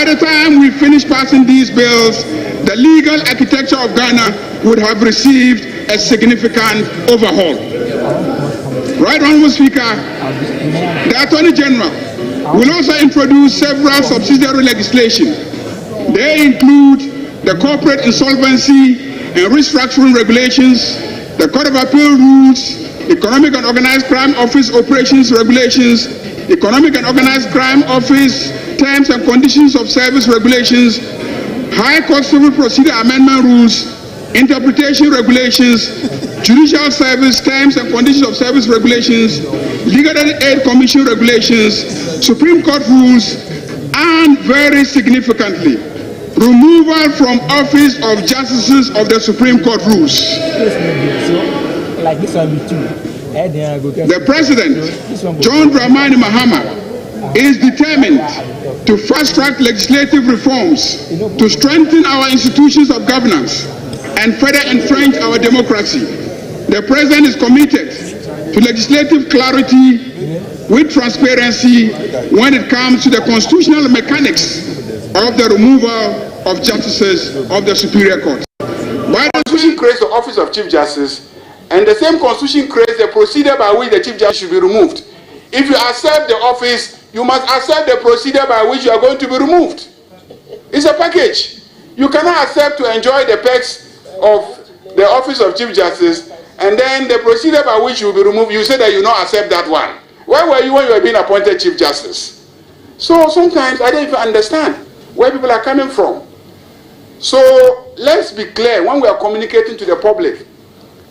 the time we finish passing these bills, the legal architecture of Ghana would have received a significant overhaul. Right, Honorable Speaker, the Attorney General will also introduce several subsidiary legislation. They include the corporate insolvency and restructuring regulations, the Court of Appeal rules, Economic and Organized Crime Office operations regulations, Economic and Organized Crime Office terms and conditions of service regulations, High Court Civil Procedure Amendment rules, interpretation regulations, Judicial Service terms and conditions of service regulations, Legal Aid Commission regulations, Supreme Court rules, and very significantly, removal from office of justices of the Supreme Court rules. The President, John Dramani Mahama, is determined to fast-track legislative reforms to strengthen our institutions of governance and further entrench our democracy. The President is committed to legislative clarity with transparency when it comes to the constitutional mechanics of the removal of justices of the Superior Court. By the Constitution creates the office of Chief Justice, and the same Constitution creates the procedure by which the Chief Justice should be removed. If you accept the office, you must accept the procedure by which you are going to be removed. It's a package. You cannot accept to enjoy the perks of the office of Chief Justice, and then the procedure by which you will be removed, you say that you not accept that one. Where were you when you were being appointed Chief Justice? So sometimes I don't even understand where people are coming from. So let's be clear when we are communicating to the public.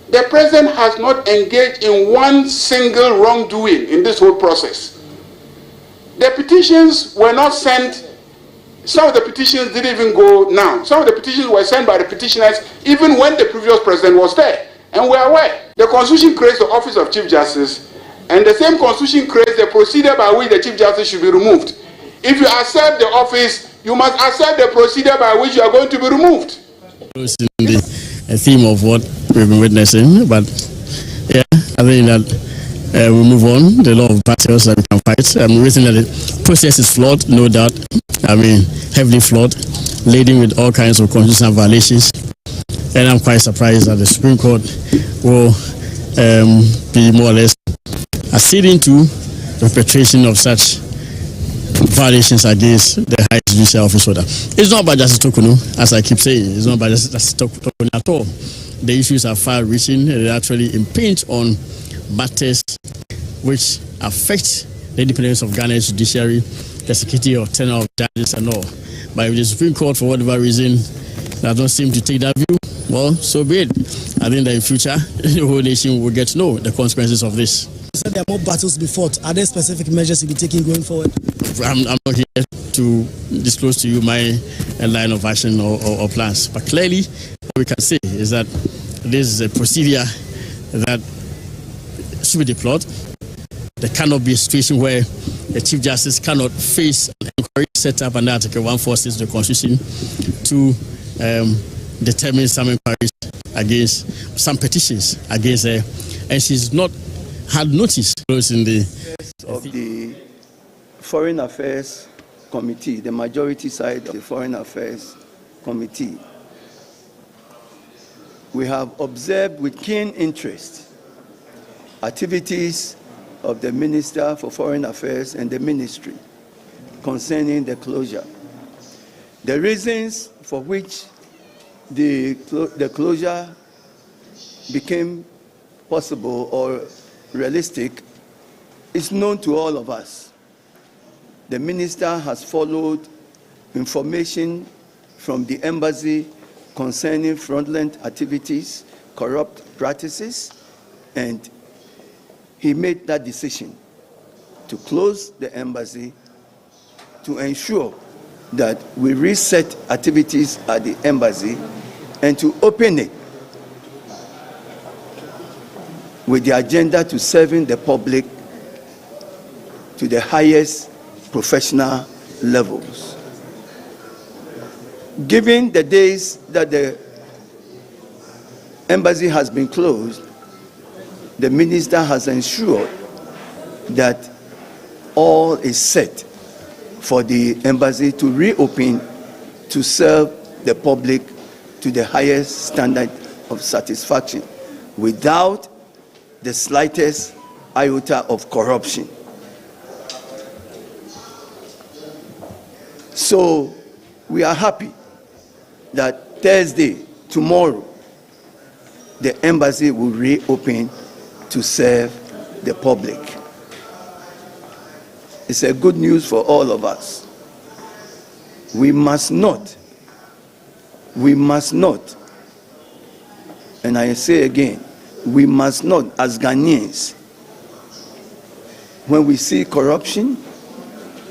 The President has not engaged in one single wrongdoing in this whole process. The petitions were not sent. Some of the petitions didn't even go now. Some of the petitions were sent by the petitioners even when the previous president was there. And we are aware. The Constitution creates the office of Chief Justice, and the same Constitution creates the procedure by which the Chief Justice should be removed. If you accept the office, you must accept the procedure by which you are going to be removed. The theme of what we've been witnessing, but yeah, I think that we move on. The law of battles that we can fight. We think that the process is flawed, no doubt. Heavily flawed, laden with all kinds of constitutional violations. And I'm quite surprised that the Supreme Court will be more or less acceding to the perpetration of such violations against the highest judicial office holder. It's not about Justice Tokuno, as I keep saying. It's not about Justice Tokuno at all. The issues are far-reaching. They actually impinge on matters which affect the independence of Ghana's judiciary, the security of tenure of judges and all. But if the Supreme Court, for whatever reason, does not seem to take that view, well, so be it. I think that in future, the whole nation will get to know the consequences of this. You said there are more battles to be fought. Are there specific measures to be taken going forward? I'm not here to disclose to you my line of action or plans. But clearly, what we can say is that this is a procedure that should be deployed. There cannot be a situation where the Chief Justice cannot face an inquiry set up under Article 146 of the Constitution to determine some inquiries against some petitions against her, and she's not had notice in the of the Foreign Affairs Committee, the majority side of the Foreign Affairs Committee. We have observed with keen interest activities of the Minister for Foreign Affairs and the Ministry concerning the closure. The reasons for which the closure became possible or realistic is known to all of us. The Minister has followed information from the embassy concerning fraudulent activities, corrupt practices, and he made that decision to close the embassy to ensure that we reset activities at the embassy and to open it with the agenda to serving the public to the highest professional levels. Given the days that the embassy has been closed, the minister has ensured that all is set for the embassy to reopen to serve the public to the highest standard of satisfaction without the slightest iota of corruption. So we are happy that Thursday, tomorrow, the embassy will reopen to serve the public. It's a good news for all of us. We must not, and I say again, we must not, as Ghanaians, when we see corruption,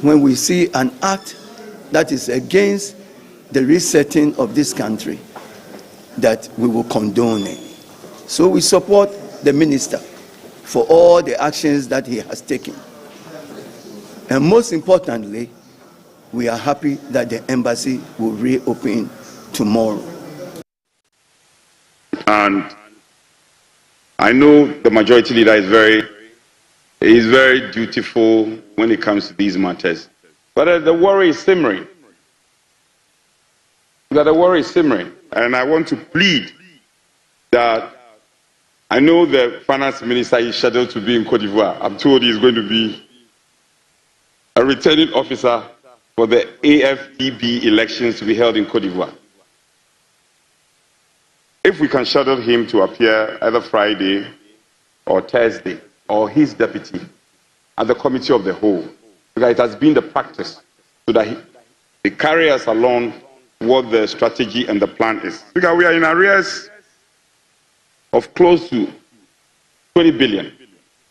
when we see an act that is against the resetting of this country, that we will condone it. So we support the minister for all the actions that he has taken. And most importantly, we are happy that the embassy will reopen tomorrow. And I know the majority leader is very dutiful when it comes to these matters. But the worry is simmering. And I want to plead that I know the finance minister is scheduled to be in Cote d'Ivoire. I'm told he's going to be a returning officer for the AFDB elections to be held in Cote d'Ivoire. If we can schedule him to appear either Friday or Thursday, or his deputy at the committee of the whole, because it has been the practice so that they carry us along what the strategy and the plan is. Because we are in arrears of close to 20 billion.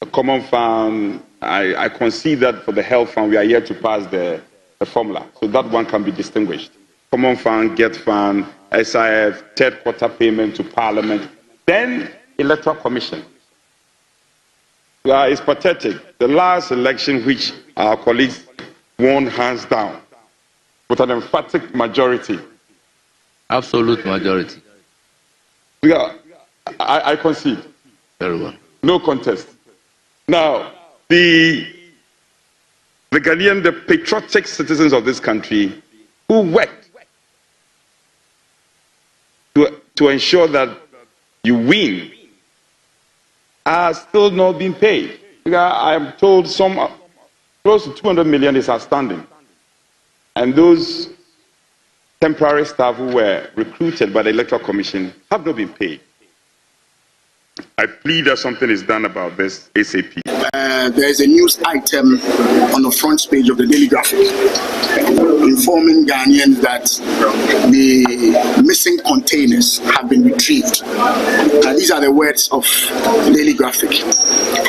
A common fund, I concede that for the health fund, we are yet to pass the formula. So that one can be distinguished. Common fund, get fund, SIF, third quarter payment to parliament, then electoral commission. It's pathetic. The last election which our colleagues won hands down with an emphatic majority. Absolute majority. I concede. Very well. No contest. Now, the Ghanaian, the patriotic citizens of this country who worked to ensure that you win are still not being paid. I am told some close to 200 million is outstanding. And those temporary staff who were recruited by the Electoral Commission have not been paid. I plead that something is done about this ASAP. There's a news item on the front page of the Daily Graphic informing Ghanaians that the missing containers have been retrieved. These are the words of Daily Graphic.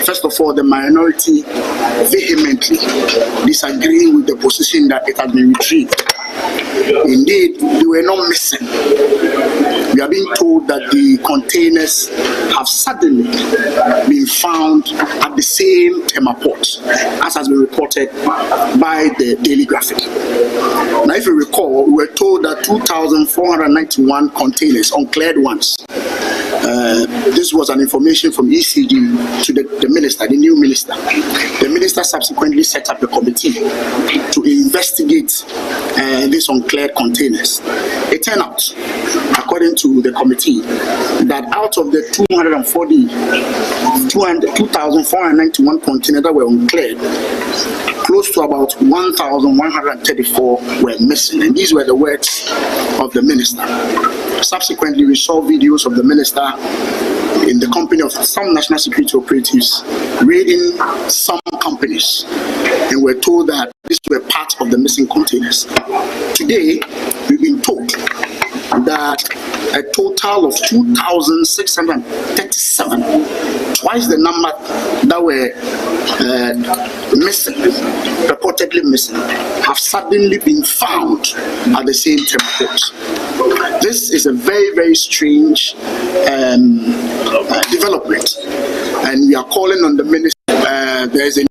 First of all, the minority vehemently disagreeing with the position that it has been retrieved. Indeed, they were not missing. We are being told that the containers have suddenly been found at the same Tema port, as has been reported by the Daily Graphic. Now, if you recall, we were told that 2,491 containers, uncleared ones. This was an information from ECG to the minister, the new minister. The minister subsequently set up a committee to investigate these uncleared containers. It turned out, according to the committee, that out of the 2,491 containers that were uncleared, close to about 1,134 were missing, and these were the words of the minister. Subsequently, we saw videos of the minister in the company of some national security operatives raiding some companies, and we're told that these were part of the missing containers. Today, we've been told that a total of 2,637, twice the number that were missing, reportedly missing, have suddenly been found at the same temple. This is a very, very strange development, and we are calling on the minister. There is a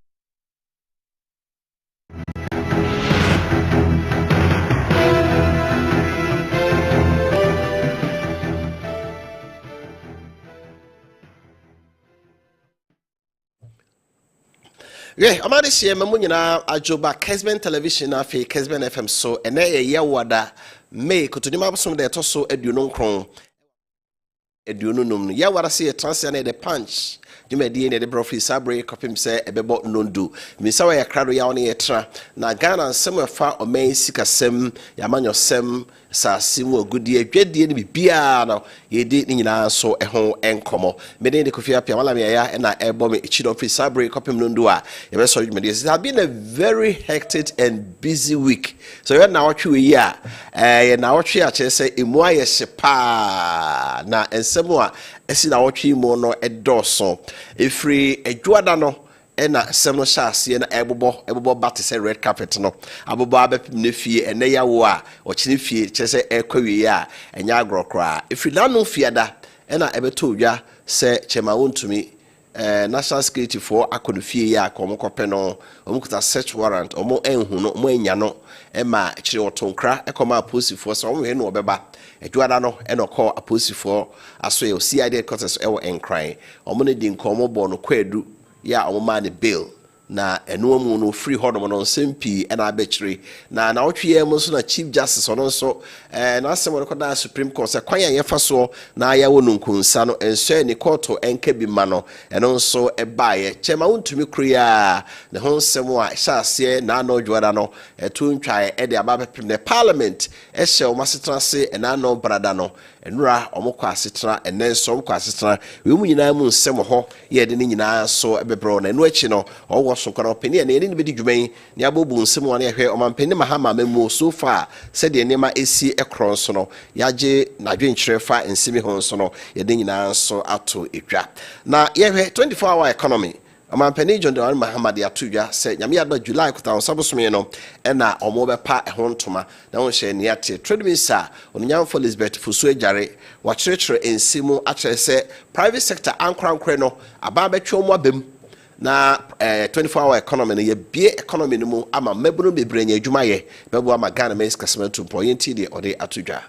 Yeah, I'm at share Mamunina Ajoba Kessben television afi Kessben FM so and ye wada May Cotunima some de toso edunon cron edununum. Ya wada see a transition the punch. You may DNA the brofi sabre copim say a bebo nondu. Misawa ya crado ya on etra. Na Ghana somewhere far or may seek a sem yaman sem sa simu good year. Dread be biano ye did in so a home and como. Many the Kofi Appiah Malamia and I airborne chido free sabre copim nundua. It has been a very hectic and busy week. So you're now what you are. Now what you say imwaye sepa na and semua esi na watch mo no edoso efri edwada no ena sem no shaase na ebobo bat say red carpet no abobo abepim ne fie ene yawo a ochine fie chese ekwawie a enya agrokra efri lanu fiada ena ebeto odwa se chema wontumi national security for akonu fie ya akomo kope no omukuta search warrant omo enhu no mo enya no ema chire otonkra ekoma aposifo so omo he no obeba edwada no enoko aposifo aso ye CID quarters ewo enkran omo ne di nkomo bo no kwadu ya omo ma ne bill na eno mu no free hodom no sempi ena abechiri na otwe mu so na chief justice ono so na asemo no koda supreme court se kwan ye fa so na ya wonu nkunsa no enso ni court enka bi ma no eno so ebaye chema wontumi kriya ne ho nsemo a hyase na no dwara no etu ntwae e de ababepem ne parliament e hye o masetrase na no brada no enura omokwa asetra enenso omokwa asetra we mu nyina mu nsemo ho ye de ni nyina so ebebro na enu achi no owo so kono peni na eni be di dwuman ni abobu nsemo na ehwe omampeni mahama memu so far said de nema esi ekron so no yaje na dwenkyere fa nsemi ho so no ye de nyina so ato etwa na ye 24-hour economy omampeni John Dramani Mahama de atudwa se nyame ado July kuta osabosome no ena omo be pa ehontoma na won hye ne ate trade minister onyamfo Elizabeth Fusu Ejare wa kyerɛkyerɛ ensimu akyerɛ se private sector ankrankre no aba betwe omo abem na 24-hour economy no ye bie economy no mu ama mabunu bebrenya adwuma ye bebo ama Ghana men's kasement to point de ode atudwa.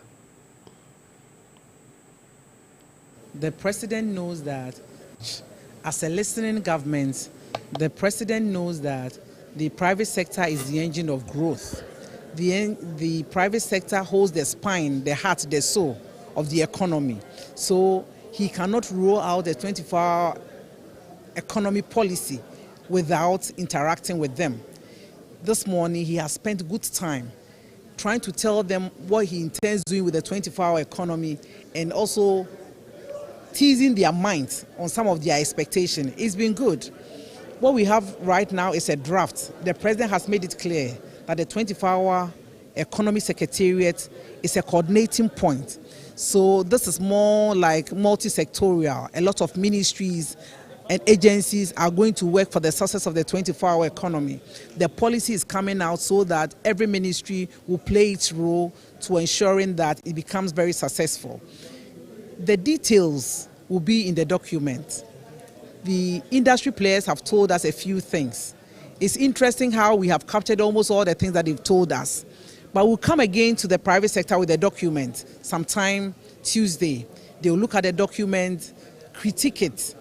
The president knows that as a listening government, the president knows that the private sector is the engine of growth. The private sector holds the spine, the heart, the soul of the economy. So he cannot roll out a 24-hour economy policy without interacting with them. This morning, he has spent good time trying to tell them what he intends doing with the 24-hour economy and also teasing their minds on some of their expectations. It's been good. What we have right now is a draft. The president has made it clear that the 24-hour economy secretariat is a coordinating point. So this is more like multi-sectorial. A lot of ministries and agencies are going to work for the success of the 24-hour economy. The policy is coming out so that every ministry will play its role to ensuring that it becomes very successful. The details will be in the document. The industry players have told us a few things. It's interesting how we have captured almost all the things that they've told us. But we'll come again to the private sector with the document sometime Tuesday. They'll look at the document, critique it,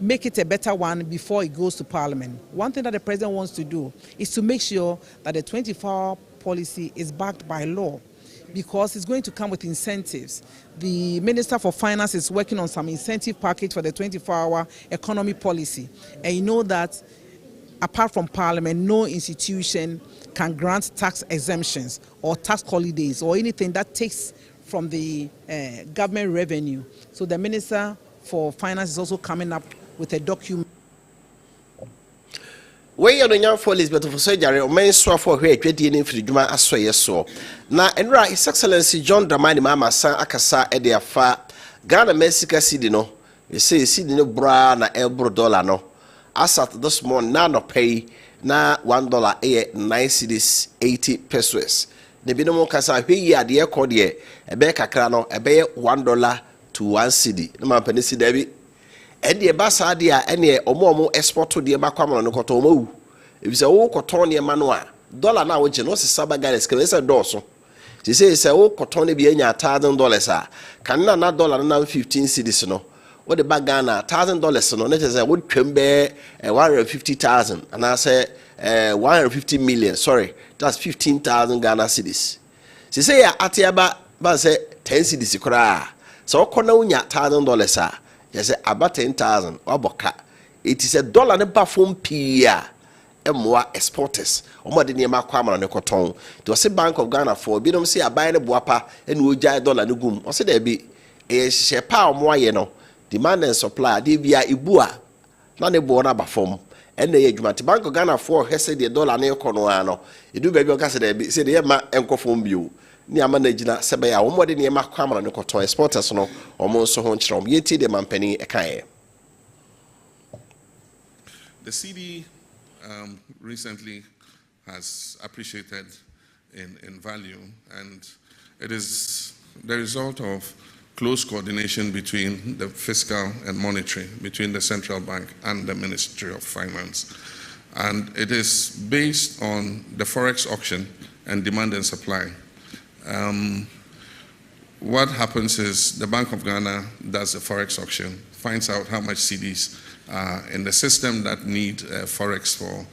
make it a better one before it goes to Parliament. One thing that the president wants to do is to make sure that the 24-hour policy is backed by law, because it's going to come with incentives. The Minister for Finance is working on some incentive package for the 24-hour economy policy. And you know that apart from Parliament, no institution can grant tax exemptions or tax holidays or anything that takes from the government revenue. So the Minister for Finance is also coming up with a document. We are the young for Elizabeth Fusu Ejare, main swap for where Jedi for the Juma Asoye so. Na Enra, His Excellency John Dramani Mahama San Akasa Ede Afa Ghana Mexico City no. You say City no bra na elbro dollar no. As at this morning, na no pay na $1 a 9 cedis 80 pesos. Ne bi no mo kasa hwe ya de ekọ de ebe kakra no ebe $1 to 1 cedi. No man penisi debi. Edi eba sa de a ene omo export de ba kwamano no koto omo. Ebise wo koton ne ma no a dollar na wo je no se saba gales ke se do so. Se wo koton ne bi anya $1,000 a kan na dollar na 15 cedis no. what the bag Ghana $1,000 no, net is a would trembe 150,000 and I say 150 million. Sorry, that's 15,000 Ghana cedis. She say Atiaba say 10 cedis kra. So kona unya $1,000 you say about 10,000 oboka. It is $1 ne ba phone pia. Emwa exporters omo de niema kwamara ne koton to say Bank of Ghana for bi nom say aban ne boapa ene ogya $1 ne gum o say da bi e hye pa omo aye no demand and supply de bia ibu a na ne bo na ba fom ene ye adwuma te Bank of Ghana for hese de $1 ne kono ano edu ba bi o ka say da bi say de ma enkofom bio ni ama na gina sebe ya omo de niema kwamara ne koton exporters no omo so ho nkyerem yeti de mampani ekae. The CD recently has appreciated in value, and it is the result of close coordination between the fiscal and monetary, between the central bank and the Ministry of Finance. And it is based on the forex auction and demand and supply. What happens is the Bank of Ghana does the forex auction, finds out how much CDs in the system that need forex for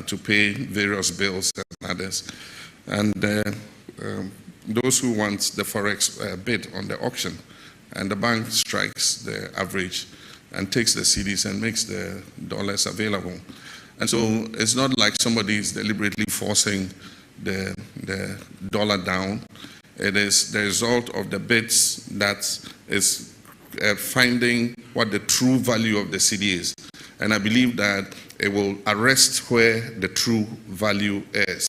to pay various bills and others, and those who want the forex bid on the auction, and the bank strikes the average and takes the CDs and makes the dollars available. And so it's not like somebody is deliberately forcing the dollar down. It is the result of the bids that is finding what the true value of the CD is. And I believe that it will arrest where the true value is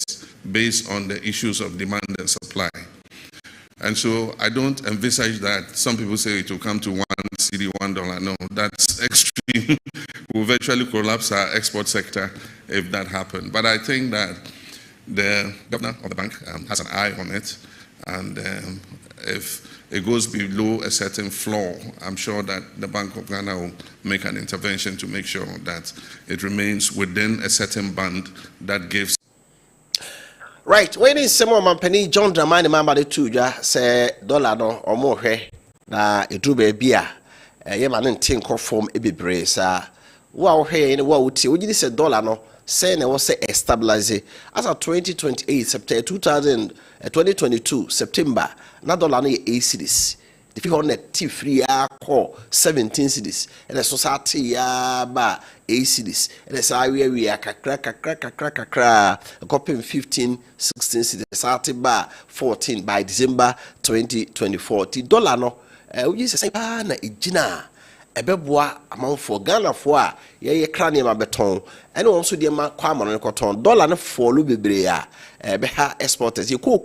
based on the issues of demand and supply. And so I don't envisage that some people say it will come to one CD, $1. No, that's extreme. We'll virtually collapse our export sector if that happened. But I think that the governor of the bank has an eye on it. And if it goes below a certain floor, I'm sure that the Bank of Ghana will make an intervention to make sure that it remains within a certain band that gives. Right, when is someone Mampani John Dramani Mamba two say dollar no or more na itube bia ye man tin ko form e bebre sa wa he ni wa uti oji say dollar no say na was say stabilize as of 2028 September 2022 September na dollar no 8 cedis the figure net t free call 17 cedis and the society ya ba 8 cedis and the say we kakra copy 15 16 cedis society ba 14 by December 2024 the dollar no we say pa na ejina ebeboa amanfo Ghana fo a ye krane ma beton ene won so de ma kwa amano koton dollar no follow bebre a be ha exporters you go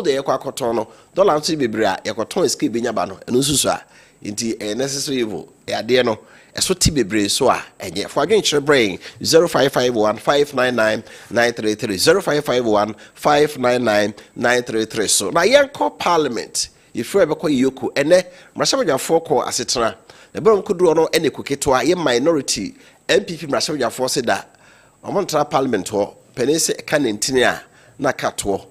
there kwa koton no dollar so bebre a ye koton escape benya ba no eno susu a nti necessary evil e ade no eso ti bebre so a enye fo adwen kire brain 0551599933 0551599933 so na yenko parliament if we ebekọ yoko ene mrashabajafo ko asetena the Bron Kudro no any cooketwa, ye minority MPP Mrashaja force da. Omontra Parliament ho, Penese Canintinia, Nakatwo.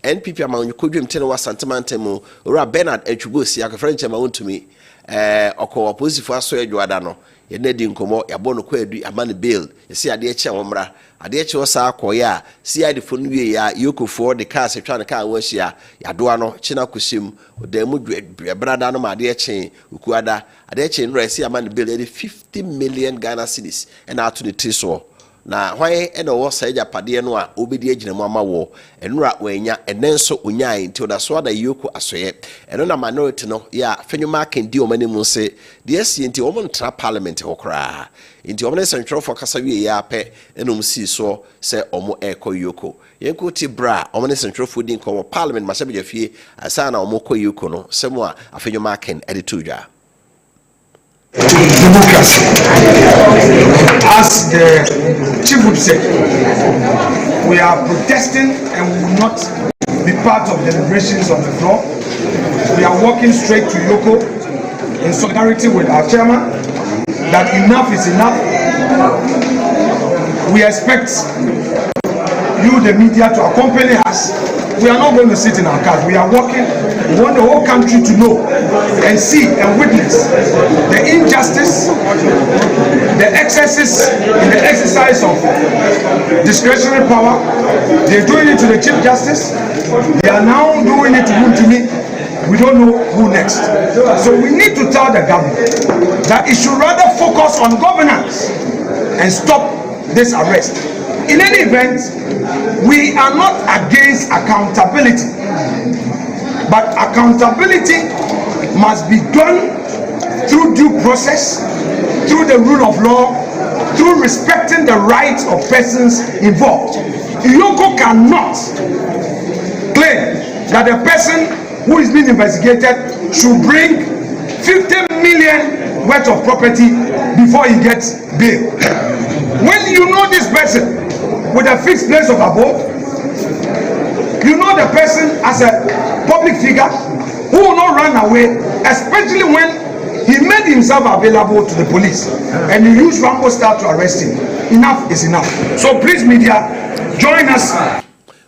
NPP among you could dream Tenawa Santamantemo, or Bernard Echubusi, a French amount to me, or co opposite for Soy Juadano, ye nedin como, a bono query, a money bill, you see a dear Chamra, a dear Chosa, Koya, see I the Funvi, Yoko for the cars, a trying car was ya, Yaduano, Chinakusim, the Bradano, my dear chain, Ukuada. Adeche nra si amani bill 50 million Ghana cedis and out to the Tiso. Na why and o say japade no a obedi agina mu amawo enra wanya enenso unyai until da so da yoko asoye eno na minority no ya fenuma can di o mani mu se de asi nti o mo ntra parliament hokra nti o mo central for kasa wie ya pe enum si so se o mo yoko yenko ti bra o mo central for din ko parliament ma se be fie asa na o mo yoko no se mo a fenuma can edituja democracy. As the chief would say, we are protesting and we will not be part of deliberations on the floor. We are walking straight to Yoko in solidarity with our chairman that enough is enough. We expect you, the media, to accompany us. We are not going to sit in our cars. We are walking We want the whole country to know and see and witness the injustice, the excesses in the exercise of discretionary power. They're doing it to the Chief Justice. They are now doing it to me. We don't know who next. So we need to tell the government that it should rather focus on governance and stop this arrest. In any event, we are not against accountability, but accountability must be done through due process, through the rule of law, through respecting the rights of persons involved. Iyoko cannot claim that the person who is being investigated should bring 50 million worth of property before he gets bail. When you know this person with a fixed place of abode, you know the person as a public figure who will not run away, especially when he made himself available to the police and you use Rambo style to arrest him. Enough is enough. So please, media, join us.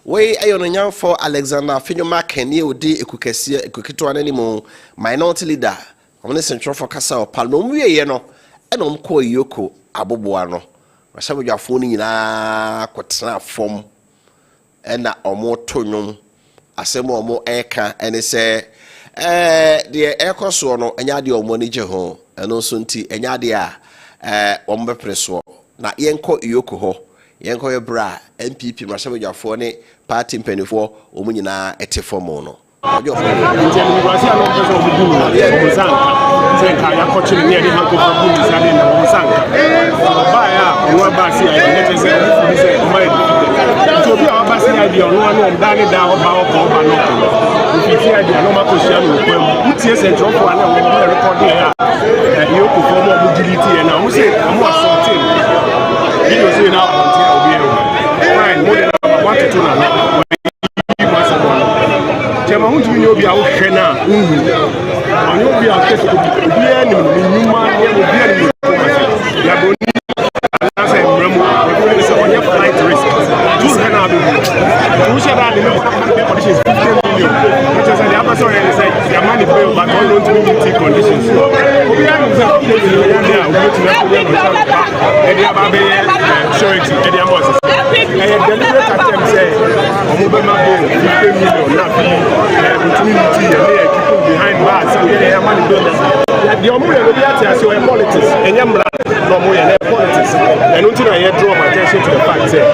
We ayon for Alexander Finyoma Kenny Odi Ekukesia Ekukito animo minority leader. Omne central for Kasa Palmo we no enom ko Yoko aboboa no. Rashabu jafoni nyina kwetena fom ena omo tonwom asemo omo eka ene se de ekoso no enya de omo ni je ho eno so nti enya de a omo bepreso na yenko Yoko ho yenko yebra MPP Rashabu jafoni party mpenifo omo nyina ete fomo no ojo fo nti emiwasi ano pese obudu no sanka senka yakochi ni edi hanko for budu sade na sanka baya onwa basi ayi nete se ofu se o mai nti obi a basi ayi ono anu omdani da oba oba oba no ko fiti ayi no makoshia no kwam utie se ntofo ana we record here you ko form of agility na mo se mo assorting video say na on obi e fine mo de na want to na Jema huntu ni obi a wo hwe na onye obi a kese obi e ni nyuma ye obi e ni ya boni na say mremu obi say onye flight risk do hwe na be who should have the conditions 15 million which is the upper sorry say your money pay but all don't meet conditions obi a no say ya obi to na obi no e dia ba be surety e dia boss deliberate attempt say omo ma go 15 million na community and keeping behind bars and get money builders. The Omuya will be at your politics and Yamra, no more politics. And until I draw my attention to the fact that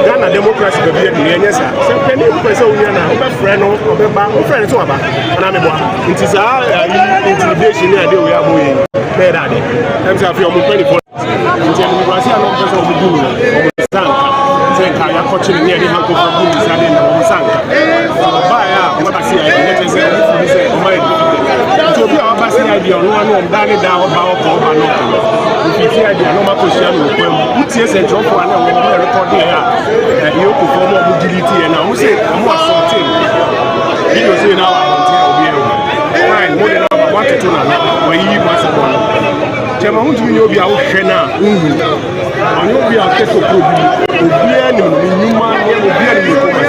Ghana democracy will be at the end. So, can you person a friend or a friend to about? And I'm a it is our intimidation idea we are moving. I'm sorry for your money for democracy and also of the Guru or the Sanka. Senka yakochi ni edi hanko for budu sade na sanka baya mabasi ayi nete se ofu se o mai nti obi a mabasi ayi ono anu omdani da oba oba no ko fiti ayi no makoshia no kwam utie se ntofo ana we na record here you ko form of agility na mo se mo assorting video say na wa obi e fine mo de na want to na we yi masabo Jema huntu ni obi a wo hwe na onye obi a kese obi obia ni nyuma ni obia ni ko ma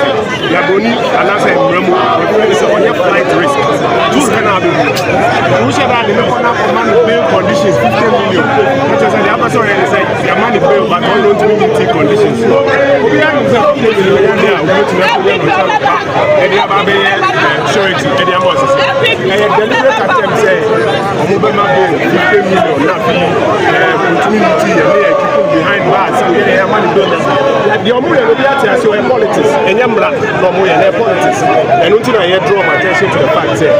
ya boni ana say mremu obi say onye flight risk do hwe be who should have the corner for man bail conditions 15 million which is the upper sorry say your money bail but all don't meet conditions obia ni say ya dia obi to na obi no e dia ba be surety e dia boss deliberate attempt say omo be ma bail 15 million na community and keeping behind bars and get money builders. The Omuya will be at your politics and Yamra, no more than politics. And until I draw my attention to the fact that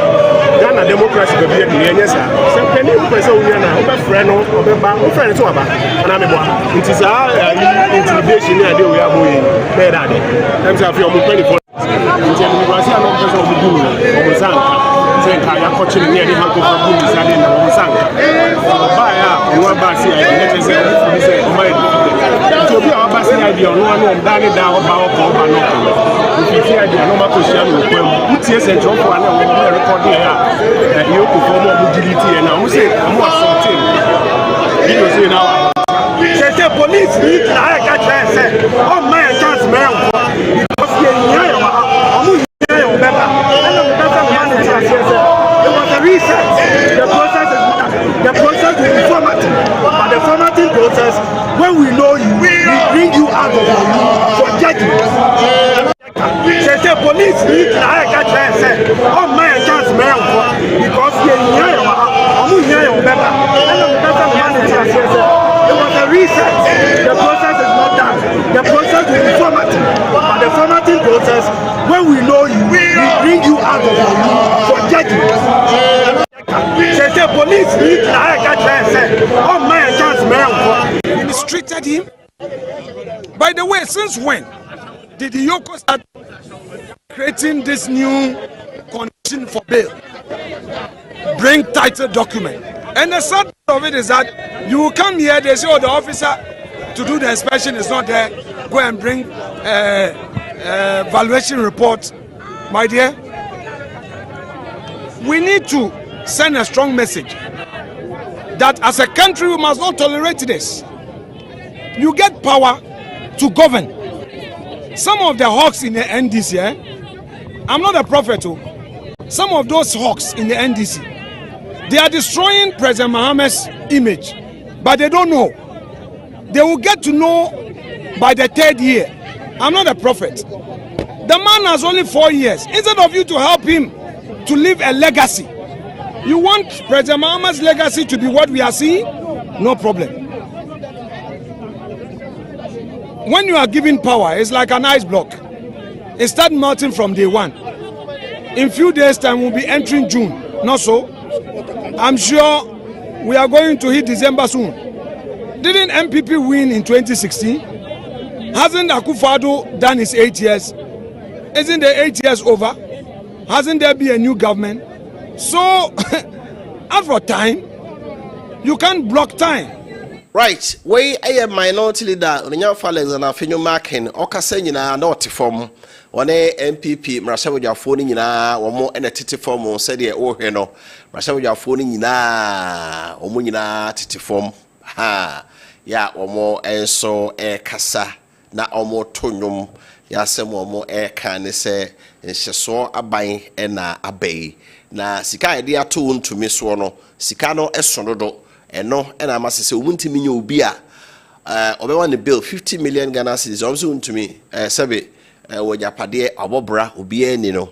Ghana democracy will be at the end. So, can you person who are a friend or a friend to about? And I'm a it is our intimidation idea we are moving. I'm sorry for your money for democracy and also of the Guru or Sanka. Senka yakochi ni edi hanko for budu sade na sanka baya onwa basi ayi nete se ofu se o mai nti obi a basi ayi ono anu omdani da oba oba no ko fiti ayi no makoshia no kwam utie se ntofo ana we na record here you ko form of agility na mo say mo assorting video say na say police need na ka try say oh my chance me because you know omu you beba and the better manager process, when we know you, we bring you out of your room for judgment. Say police need I catch say oh my chance because you hear your better. It was a reset. The process is not done. The process will be formatting. But the formatting process, when we know you, we bring you out of your room for judgment. Say police need I catch say oh my chance He mistreated him. By the way, since when did the Yoko start creating this new condition for bail? Bring title document. And the sad part of it is that you will come here, they say, oh, the officer to do the inspection is not there. Go and bring valuation report. My dear, we need to send a strong message that as a country we must not tolerate this. You get power to govern. Some of the hawks in the NDC, I'm not a prophet, some of those hawks in the NDC, they are destroying President Mohammed's image, but they don't know. They will get to know by the 3rd year. I'm not a prophet. The man has only 4 years. Instead of you to help him to leave a legacy, you want President Mohammed's legacy to be what we are seeing? No problem. When you are given power, it's like an ice block. It starts melting from day one. In few days' time, we'll be entering June. Not so? I'm sure we are going to hit December soon. Didn't MPP win in 2016? Hasn't Akufo-Addo done his 8 years? Isn't the 8 years over? Hasn't there been a new government? So, after time, you can't block time. Right, we a minority leader, Onyam Falex and Afinyo Markin, Okase nyina na ɔte fam. One MPP, Mrasha Wodjafo ni nyina, wɔn ɛna tete fam, sɛdeɛ ɔhwɛ no. Mrasha Wodjafo ni nyina, wɔn nyina tete fam. Ha, ya wɔn ɛnso ɛkasa na wɔn to nnwom. Ya sɛ wɔn ɛka ne sɛ nhyeso aban ɛna abai. Na sika ɛde ato ntumi so no, sika no ɛso dodo. Eno ena amase se omuntimi nya obi a obewa ne bill 50 million Ghana cedis omso untumi sebe wojapade abobra obi ani no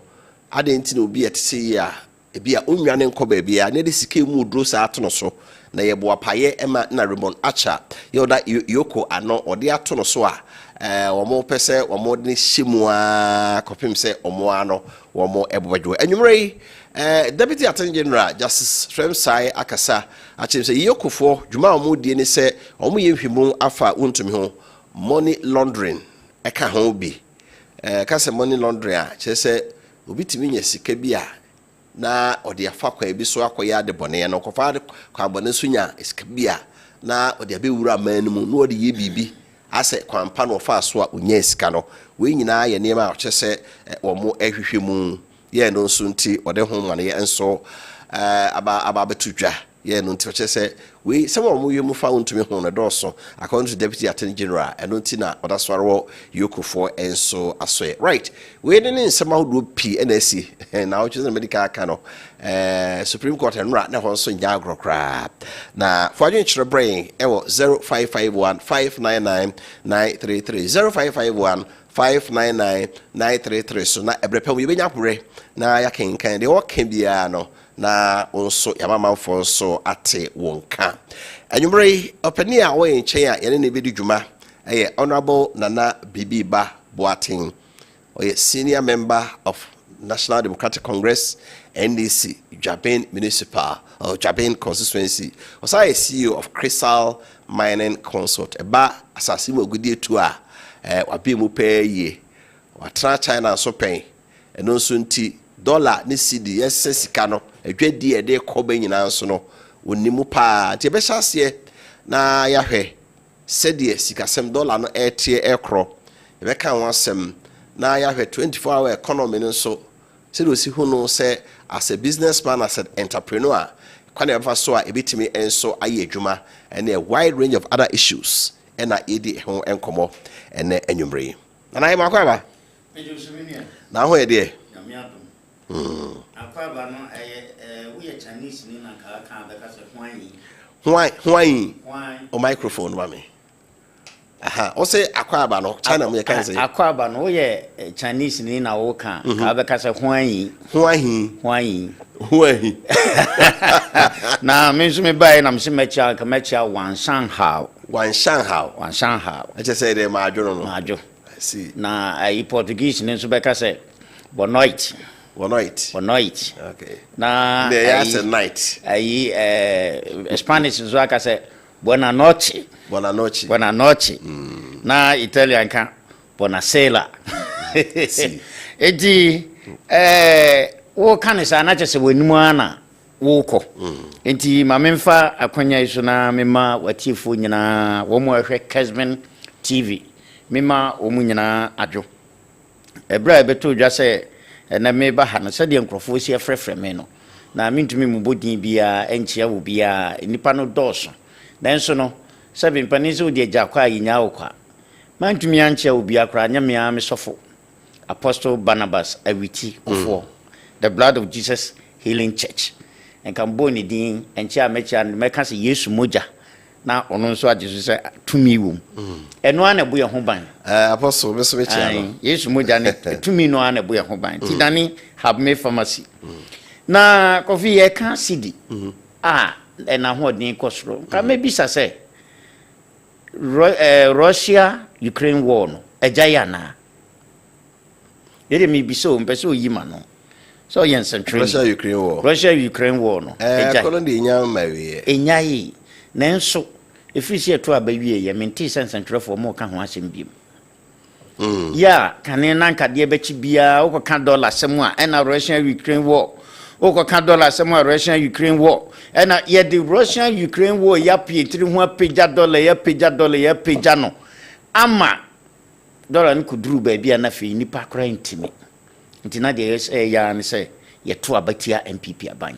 ade nti obi etese ya ebi a onwane nkoba bia na de sika mu dro sa ato no so na yebo apaye ema na Raymond Acha yoda Yoko ano ode ato no so a womo pese womo de hyimu a kopim se omo ano womo ebobadwo anwumrei Deputy Attorney General Justice Fremsai akasa achim say Yokofo dwuma omo die ne se omo yehwimu afa untumi ho money laundering eka ho bi ka se money laundering a che se obi timi nya sika bi a na ode afa kwa bi so akoya de bone no kofa kwa bone so nya sika bi a na ode abewura manum no ode ye bibi ase kwampa no fa so a onya sika no we nyina ye niam a che se omo ehwehwemu ye no nso nti ode ho mane ye enso aba betudwa ye no nti che se we some of mu yemu fa untumi ho no doso according to Deputy Attorney General eno nti na odaswaro Yokofo enso asoe right we ne nsema hodo pi NSC na o choose medical aka no Supreme Court enra na ho nso nya agrokra na fwadwen chire brain ewo 0551 599 933 0551 599-933 so na ebrepe we benya pore na ya kenkan de o kan bia no na onso yamamanfo so ate wonka anwumrei opani a wo enchen a yene ne bedi dwuma eye honorable Nana Bibi Ba Boateng oye senior member of National Democratic Congress NDC Jabin Municipal or Jabin Constituency osai CEO of Crystal Mining Consort eba asasimo gudie tu a wabi mu pay ye watra China so pen eno nso nti dollar ne cedi yes sika no adwadi e de koba nyina nso no onimu pa ti be hyase na yahwe sedi sikasem dollar no etie ekro e be kan wasem na yahwe 24-hour economy nso sedi osi hu no say as a businessman as an entrepreneur kwane ever so a ebitimi enso aye adwuma and a wide range of other issues ena edi ho enkomo ene anwumre na nayi makwa ba na ho ede akwaba no we Chinese ni na ka be ka se hwan yi Why? O microphone, mommy. Aha. O say akwaba no. China me can say. Akwaba no ye Chinese ni na wo kan. Ka be ka say hwan. Na me so me buy na me se mechia ka mechia wan Shanghai. I just say them adwo no. Adwo. I see. Na I Portuguese ni so be ka say Boa noite. Okay. Na there's a night. Spanish so ka say buona noche. Na Italian kan buonasera. Edi wo kan sa na chese wanimu ana wo ko. Enti ma memfa akwanya iso na mema watifo nyina wo mo hwe Kessben TV. Mema wo mu nyina adwo. Ebra beto dwa se na meba ha no se de nkrofo si afrefre me no. Na mintumi mu bodin bia enchia wo bia nipa no doso. Nanso no seven panis wo de agakwa yinya wo kwa. Mantumi anchia wo bia kra nya me sofo. Apostle Barnabas Awiti Ofo. The Blood of Jesus Healing Church. En kan boni din enchia mecha meka se Yesu moja. Na ono nso ajesu se tumi wom. Eno ana bo ye ho ban. Apostle me so mecha no. Yesu moja ne tumi no ana bo ye ho ban. Ti dani have me pharmacy. Na Kofi ye kan CD. Na ho din kosro. Ka me bisa se Russia Ukraine war no ejaya na. Yede mi biso mpeso yima no. So yen central Russia Ukraine war no. Kono de nya mawe. Enyayi nanso efisi eto abawie ye menti central for mo ka ho asem biem. Ya kane na nkade bechi bia wo ka dollar sem a na Russia Ukraine war. Wo ka dollar sem a Russia Ukraine war. Na ye the Russia Ukraine war ya pietri ho apagya dollar ya pagya no. Ama dollar ni kuduru ba bia na fe nipa kra ntimi. Ntina de ya ne se ye to abatia MPP aban.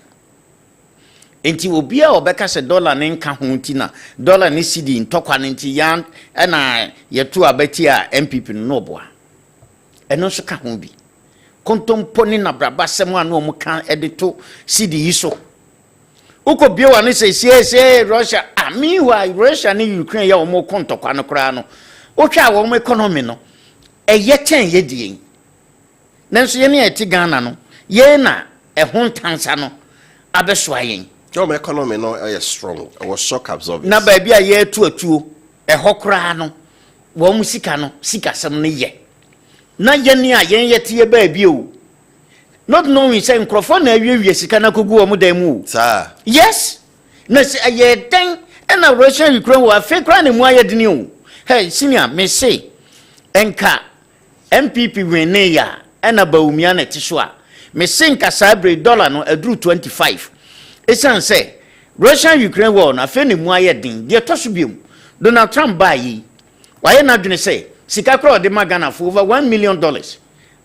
Enti obi a obeka se dollar ne nka ho ntina dollar ne cedi ntokwa ne nti ya na ye to abatia MPP no boa. Eno so ka ho bi. Kontompo ni na braba sem a no mo kan edito cedi iso. Uko biewa ne se Russia amiwa Russia ne Ukraine ya omo kontokwa no kra no. Otwa wo mo economy no eyeten yedien. Nanso ye ne eti Ghana no ye na ehon tansa no abeso ayen. Your economy no is strong. I was shock absorbing. Na ba bia ye atuo ehokra no wo mu sika no sika sem ne ye. Na ye ne a yen yete ye ba bia o. Not knowing say nkrofo na awie sika na kogu wo mu dan mu. Sir. Yes. Na se aye den na Russia Ukraine wa fe kra ne mu ayedini o. Hey senior me say enka MPP wene ya ena baumia na tiso a me say nka sabre dollar no aduru 25. Esan say Russia Ukraine war na fe ne mu ayedin de to so biom Donald Trump bayi waye na dwene say sika kra de magana for over $1 million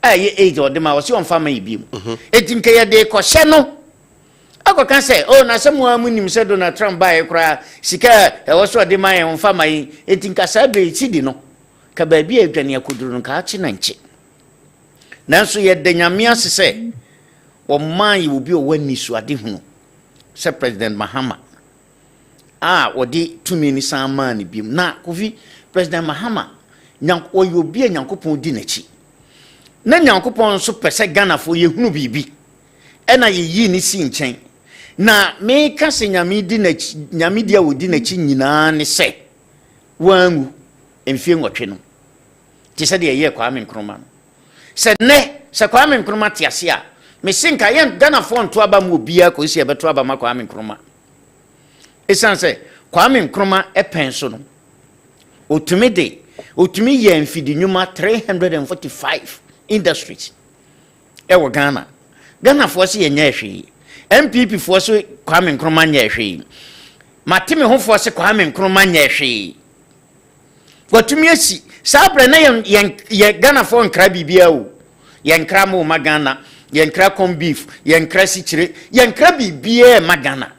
aye age o de ma wose on fama yibiem etinke ye de ko hye no akoka say oh na samu amunim say Donald Trump bayi kra sika e wose o de ma ye on fama yi etinka sabre sidi no ka ba bia adwane akoduru no ka achi na nche nanso ye de nyame asese o man yi obi o wani so ade hunu se President Mahama odi tumi ni san man bi na Kofi President Mahama nyanko obi a nyankopon di nachi na nyankopon so pese Ghana fo ye hunu bibi ena ye yi ni si nchen na me ka se nyame di nachi nyame dia odi nachi nyina ne se wangu emfie nwotwe no ti se de ye Kwame Nkrumah se ne se Kwame Nkrumah ti ase a me sinka ye Ghana fo nto aba mu obia ko si ebeto aba ma Kwame Nkrumah esan se Kwame Nkrumah epenso no otumi ye mfidi nyuma 345 industries ewo Ghana fo se ye nya hwe MPP fo so Kwame Nkrumah nya hwe matime ho fo se Kwame Nkrumah nya hwe watumi asi sabre na ye Ghana fo nkra bibia o ye nkra mo magana ye nkra corn beef ye nkra sichire ye nkra bibia magana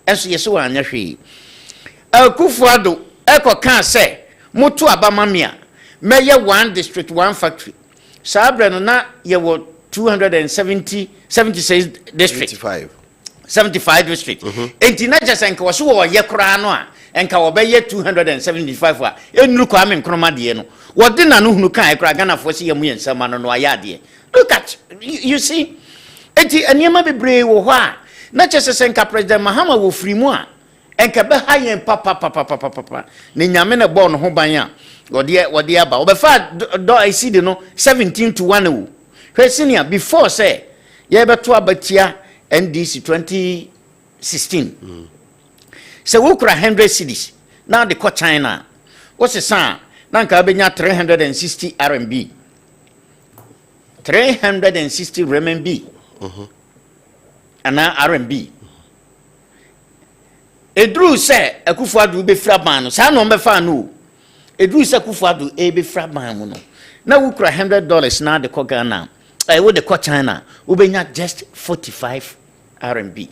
eso yeso anya hwe Akufuado ekoka se mutu abamamia meye one district one factory sabre no na ye wo 276 district 75 district. Enti na just enka wo so wo ye kra no a enka wo be ye 275 a enuru kwa me nkroma de no. Wo de na no hunu kan kra Ghana fo se yemu yensama no no ayade. Look at you see. Enti aniema bebre wo ho a na just enka President Mahama wo free mu a enka be ha yen papa ne nyame ne bo no ho ban a wode aba obefa do I see the no 17 to 1 o hwe senior before say ye beto abatia NDC 2016 so we kura 100 cities now the call China what's the san na nka benya 360 RMB 360 RMB ana RMB edru say Akufo-Addo be fra ban no sa no be fa no edru say Akufo-Addo e be fra ban mu no na we kura $100 na the call Ghana with the call China we benya just 45 RMB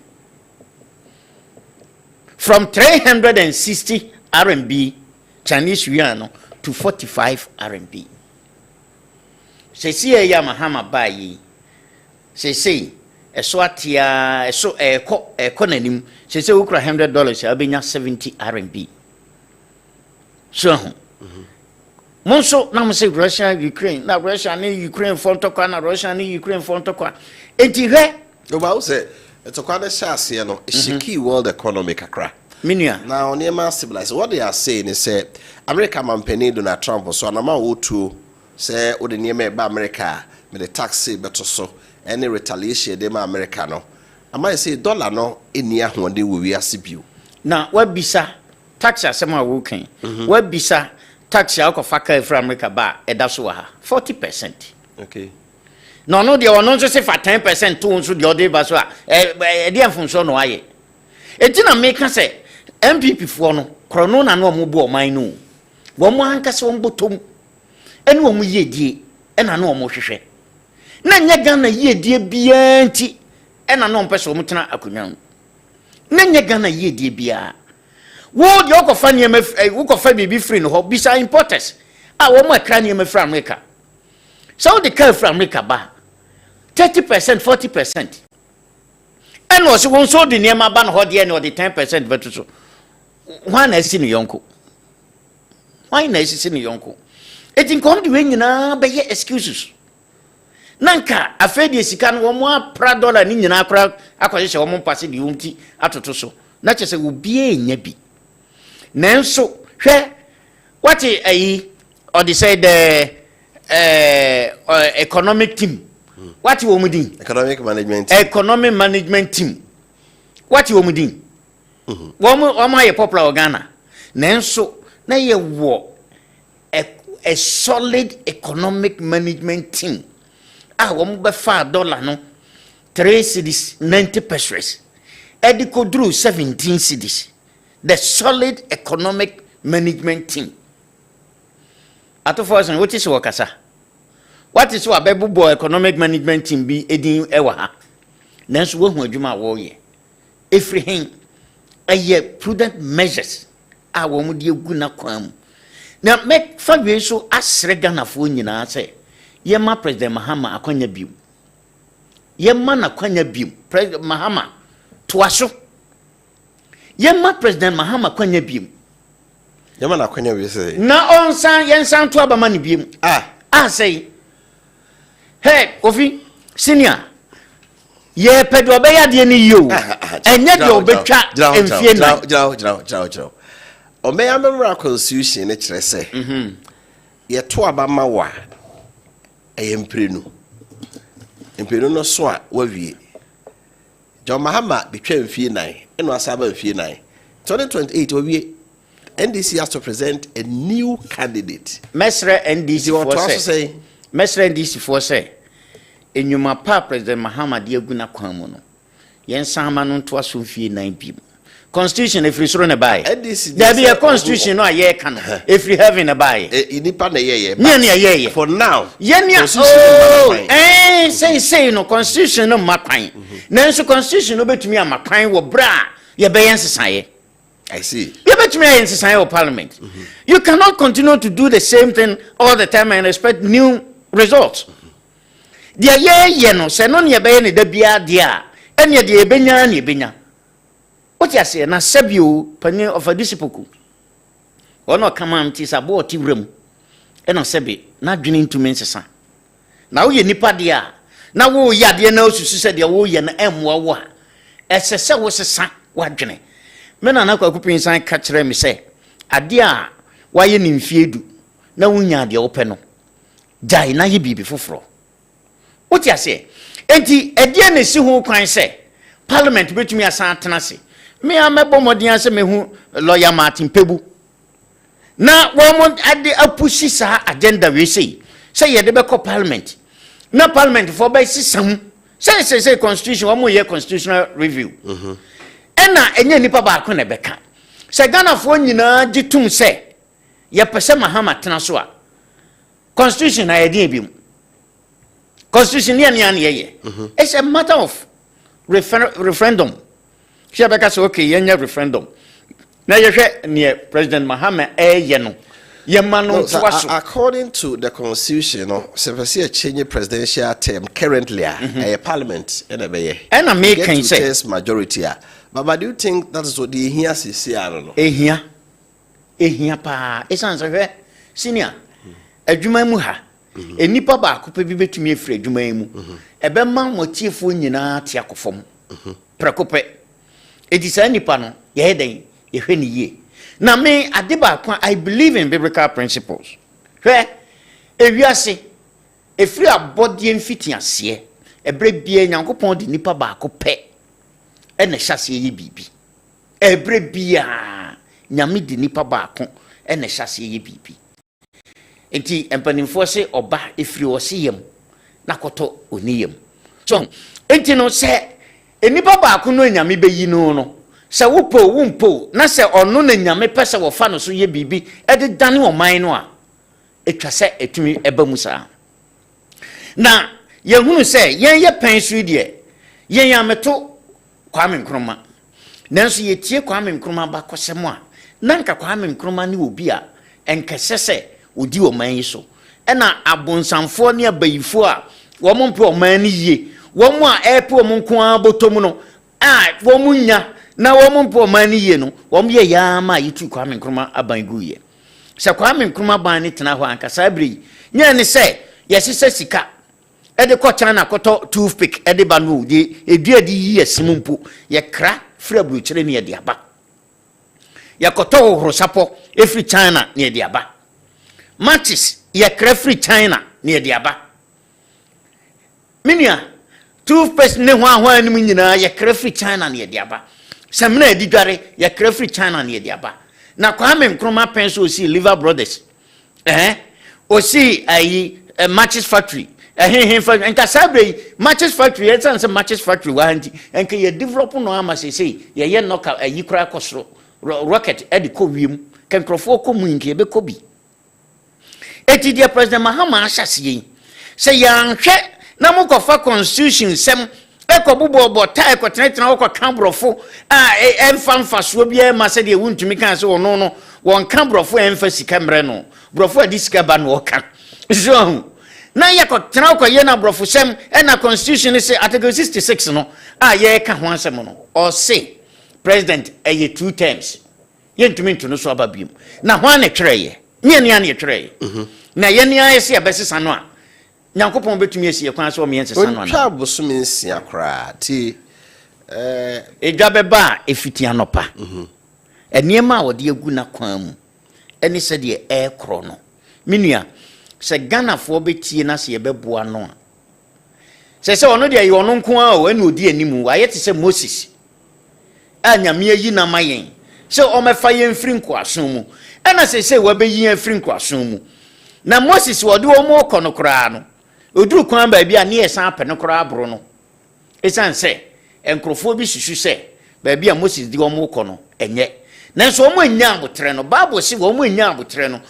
from 360 RMB Chinese yuan to 45 RMB. Se ya Mahama bayi se eswatia eso ekonanim se ukra $100 abenya 70 RMB. So monso na mo se Russia Ukraine na Russia ni Ukraine fontokwa na Russia ni Ukraine fontokwa enti hwe no ba say it's a quite a share no key world economy kakra minia now near mass civilized what they are saying is say America man penny Donald Trump so na ma wotu say o de near ba America me the tax beto so any retaliation de ma America no am I say dollar no eni ahonde we asibio na wa bisa tax asema wo kan wa bisa tax ya ko faka from America ba eda so ha 40%. Okay. No, they are not just for 10% to unso the other baso e dey function no aye. Enti na make say MPP for no krono na no mo bo oman no. Wo mo hankase wo botom. Ene wo mo yedie ena no mo hwehwe. Na nya Ghana yedie bia nti ena no mpese wo mutena akonwa. Na nya Ghana yedie bia. Wo de okofa ne ma wo kofa bibi free no ho bisa importers. Wo mo akra ne ma free America. So the car from America ba 30%, 40%. And was one so the near my ban hodi and or the 10% but so. Why na see ni yonko? Why na see ni yonko? It in come the way na be excuses. Nanka afedi sika no mo pra dollar ni nyina akra akwahye wo mo passe di umti atoto so. Na chese wo bie nya bi. Nanso hwe what ayi or they say the economic team. What you want me economic management team. What you want me Wama ye popular Ghana. Nenso na ye wo a solid economic management team. Wamu be $5 no 3 cedis 90 pesos. Ediko drew 17 cedis. The solid economic management team. Ato first what is wakasa? What is what Bible boy economic management team be edin ewa ha? Nanso wo hu adwuma wo ye. Everything aye prudent measures a wo mu de egu na kwam. Na make fawe so asre Ghana fo nyina se ye ma President Mahama akwanya biu. Ye ma na kwanya biu. President Mahama toaso. Ye ma President Mahama kwanya biu. Ye ma na kwanya we say. Na onsan yensan to abama ne biu. Say hey, Kofi, senior. Ye pedo be ya de ni yo. Enye de obetwa emfie na. Jao. O me amemra constitution ne kire se. Ye to abama wa. Emprenu. Emprenu no so a wa wie. John Mahama betwa emfie nan. Eno asaba emfie nan. 2028 wa wie. NDC has to present a new candidate. Mesre NDC for say. Mesre NDC for say. Enyuma pa President Mahama de aguna kwamu no. Yensan ma no to aso fie 9 pm. Constitution if you run a buy. There be a constitution no aye kan. If you have in a buy. Inipa na ye. Ye. For now. Say no constitution no makwan. Nanso constitution no betumi amakwan wo bra ye be yensesan. I see. You bet me in society parliament. You cannot continue to do the same thing all the time and expect new results. Dia ye no se no ye be ne da bia dia ene de ebenya na ebenya what you say na sabio pani of a disciple ono kama mti sabo oti wrem eno sebe na dwene ntumi nsesa na wo ye nipa de a na wo yade na osusu se de wo ye na emwa wo a esese wo sesa wadwene me na na kwakupin san ka kire me se ade a waye ni mfiedu na wunya de wo pe no jai na ye bibi foforo what you say enti ade na si ho kwan se parliament betumi asan atena se me amebo modin ase me hu lawyer Martin Pebu na woman ade apushi sa agenda we say ye de be call parliament na parliament for by system say constitution woman ye constitutional review ena enye nipa ba ko na beka say Ghana fo nyina gitum say ye pese Mahama tena so a constitution na ye dey bi constitution ye it's a matter of referendum she beka say okay ye referendum na yehwe ne President Mahama ye no according to the constitution no se a change presidential term currently a parliament and I make can say majority but do you think that is what the here say no ehia pa esan se senior adwuma mu ha enipa ba ko pe bi betumi efre adwuma mu ebe ma motiefo nyina te akofom prekope edisa nipa no ye den yehwe ni ye na me adeba kwa I believe in biblical principles hwe ewiase efri abodie mfiti ase ebre bia nyankopon de nipa ba ko pe ene hyase ye bibi ebre bia nyame de nipa ba ko ene hyase ye bibi enti empanimfo se oba efri osiyem na koto oniyem so enti no se enipa ba ko no nyame beyi no se wumpo na se ono na nyame pese wo fa no so ye bibi ede dane o man no a etwa se etumi eba musa na ye hunu se ye pensu de ye yameto Kwame Nkrumah nanso ye tie Kwame Nkrumah ba kosemo a nanka Kwame Nkrumah ne obi a enkesese odi o man yi so ena abonsamfo ne abayifo a wo mo mpe o man ni ye wo mo a epe o mo nko abotom no a wo mo nya na wo mo mpo man ni ye no wo mo ye ya ma yitu Kwame Nkrumah aban guye se Kwame Nkrumah ban ni tena ho anka sabri nya ni se yesese sika e de ko China koto toothpick e de ba no de edua di yi asimumpo ye kra fra buchere ne de aba ye koto horo sapo e free China ne de aba matches ye kra free China ne de aba minia toothpaste ne ho ahwa anim nyina ye kra free China ne de aba semna edidware ye kra free China ne de aba na Kwame Nkrumah penso osi Liver Brothers osi ayi matches factory enka sabre matches factory etan se matches factory wa anti enka ye develop no ama say ye knock ayi kra kosro rocket e de ko wiem kan krofo ko mu nke be ko bi eti dia President Mahama ahyase say yanhwe na mukofa constitution sem ekobubo ta ekotenetena wo kwa brofo emfa so bia ma se de wuntumi kan se wo no won kan brofo emfa sika mre no brofo adi sika ba no kan so na yakotena wo ye na brofo sem na constitution say article 66 no ye ka ho asem no or say president eye 2 terms ye ntumi nto no so ababiem na ho na twereye nye ne na twereye na ye ne ayese abesesa no a nyankopon betumi asie kwan so me nsesa no twa bosome nsia kra ti edwa beba efiti anopa eniema wode agu na kwan mu eni se de ekro no menua se Ghana fo betie na se yebeboa no a se ono de ye ono nko a o eni odi animu wa ye te se Moses anyame ayi na mayen se o mefa ye mfiri nkwaso mu ena se wa beyi mfiri nkwaso mu na Moses wode o mo kono kra no oduru kwan ba bia ne yesan apene kra abro no esan se enkrofo bi susu se ba bia Moses di o mo kono enye nanso o mo anya abotre no Bible se o mo anya abotre no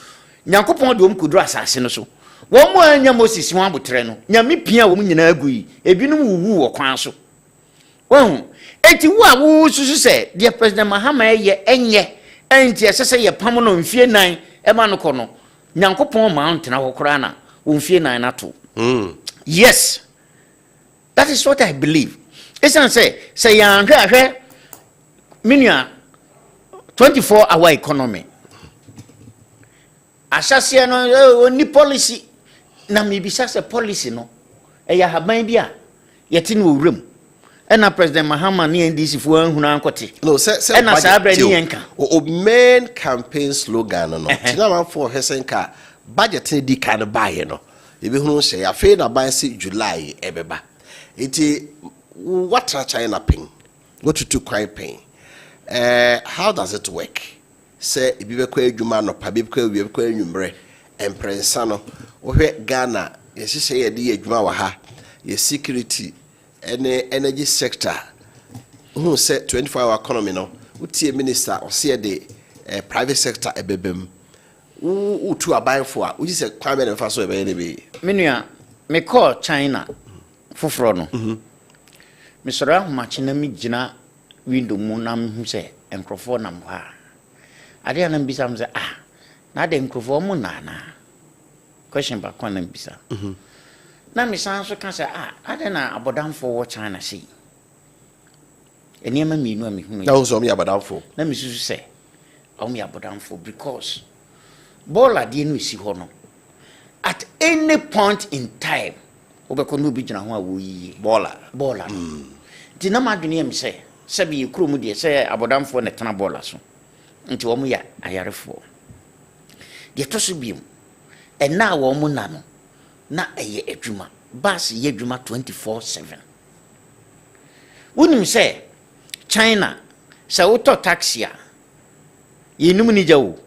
nyankopon de o mkuduru asase no so wo mo anya Moses ho abotre no nyame pia wo nyina agui ebinum wuwu wo kwan so wo enti wo a wo susu se de President Mahama ye enye enti esese ye pam no mfie nan e ma no kono nyankopon mountain na hokora na wo mfie nan na to yes, that is what I believe. esan say yan hwe minua 24-hour economy asase no oni policy na mebisa se policy no eya haban bia yete no wurem ena president Mahama ne NDC fo anhunu ankote no say ena sabra ni yenka o main campaign slogan no tina man for hesenka budget ni di kan bae no ebi hunu hye afi na ban se July ebeba iti what China paying what to quite paying how does it work say ebi be kwa adwuma no pa be kwa wie kwa anwumre emprensa no wo hwe Ghana yesise ye de adwuma wa ha ye security energy sector who say 24-hour economy no utie minister or say the private sector ebebem utu abayfo a uji say kwame na fa so ebe ne be menua me call China foforo no me sora homa na mi gina window mu na hu say enkrofo na mwa ade na mbisa mze na de enkrofo mu na question back on mbisa na me san so ka say ade na abodamfo wo China see enema mi nu me hu na so me abodamfo na me susu say o me abodamfo because bola de no si ho no at any point in time obeko no bi gina ho a wo yi bola di na madwene am say sabi ekrom de say abodamfo ne tena bola so nti wo mu ya ayarefo de to so biom na wo mu na no na eye adwuma bus ye adwuma 24/7 wonim say China say auto taxi a ye num ni jawo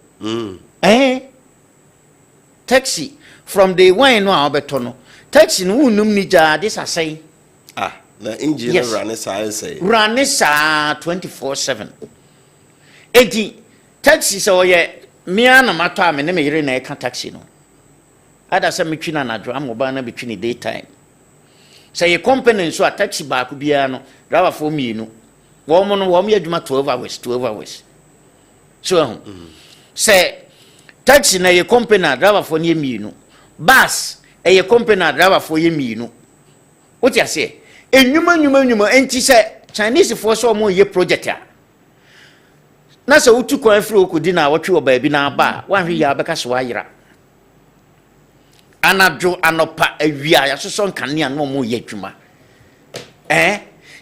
taxi from the one no abeto no taxi no num ni ja this asay na engine yes. Run say 24/7 enti taxi so ye mia na mato ame ne me yire na e ka taxi no ada say metwi na nadro amoba na betwi ni daytime say ye company so a taxi ba ku bia no driver for me no wo mo no wo me adwuma 12 hours so say taxi na ye company driver for ne mienu bus ye company driver for ye mienu what you say enwuma enti say Chinese for so mo ye project a na say utu kwan free okudi na wotwe oba bi na ba wan hwe ya beka so ayira anadwo anopa awia ya so nkane an mo ye adwuma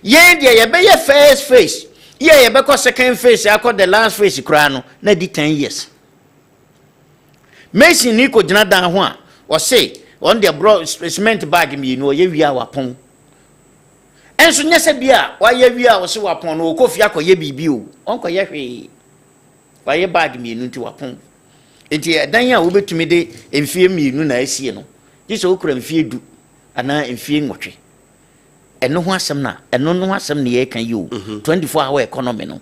ye de ye be ye first phase ye be ko second phase akọ the last phase kura no na di 10 years Mason ni ko gina dan ho a o say on the bro cement bag mi no ye wia wapon enso nyese bia wa ye wia wo se wapon no Kofi akoye bibi o onko ye hwe wa ye bag mi nu ti wapon enti dan ya wo betumi de emfie mi nu na asie no ji so okura emfie du ana emfie nwotwe eno ho asem na eno no asem ne ye kan yi o 24-hour economy no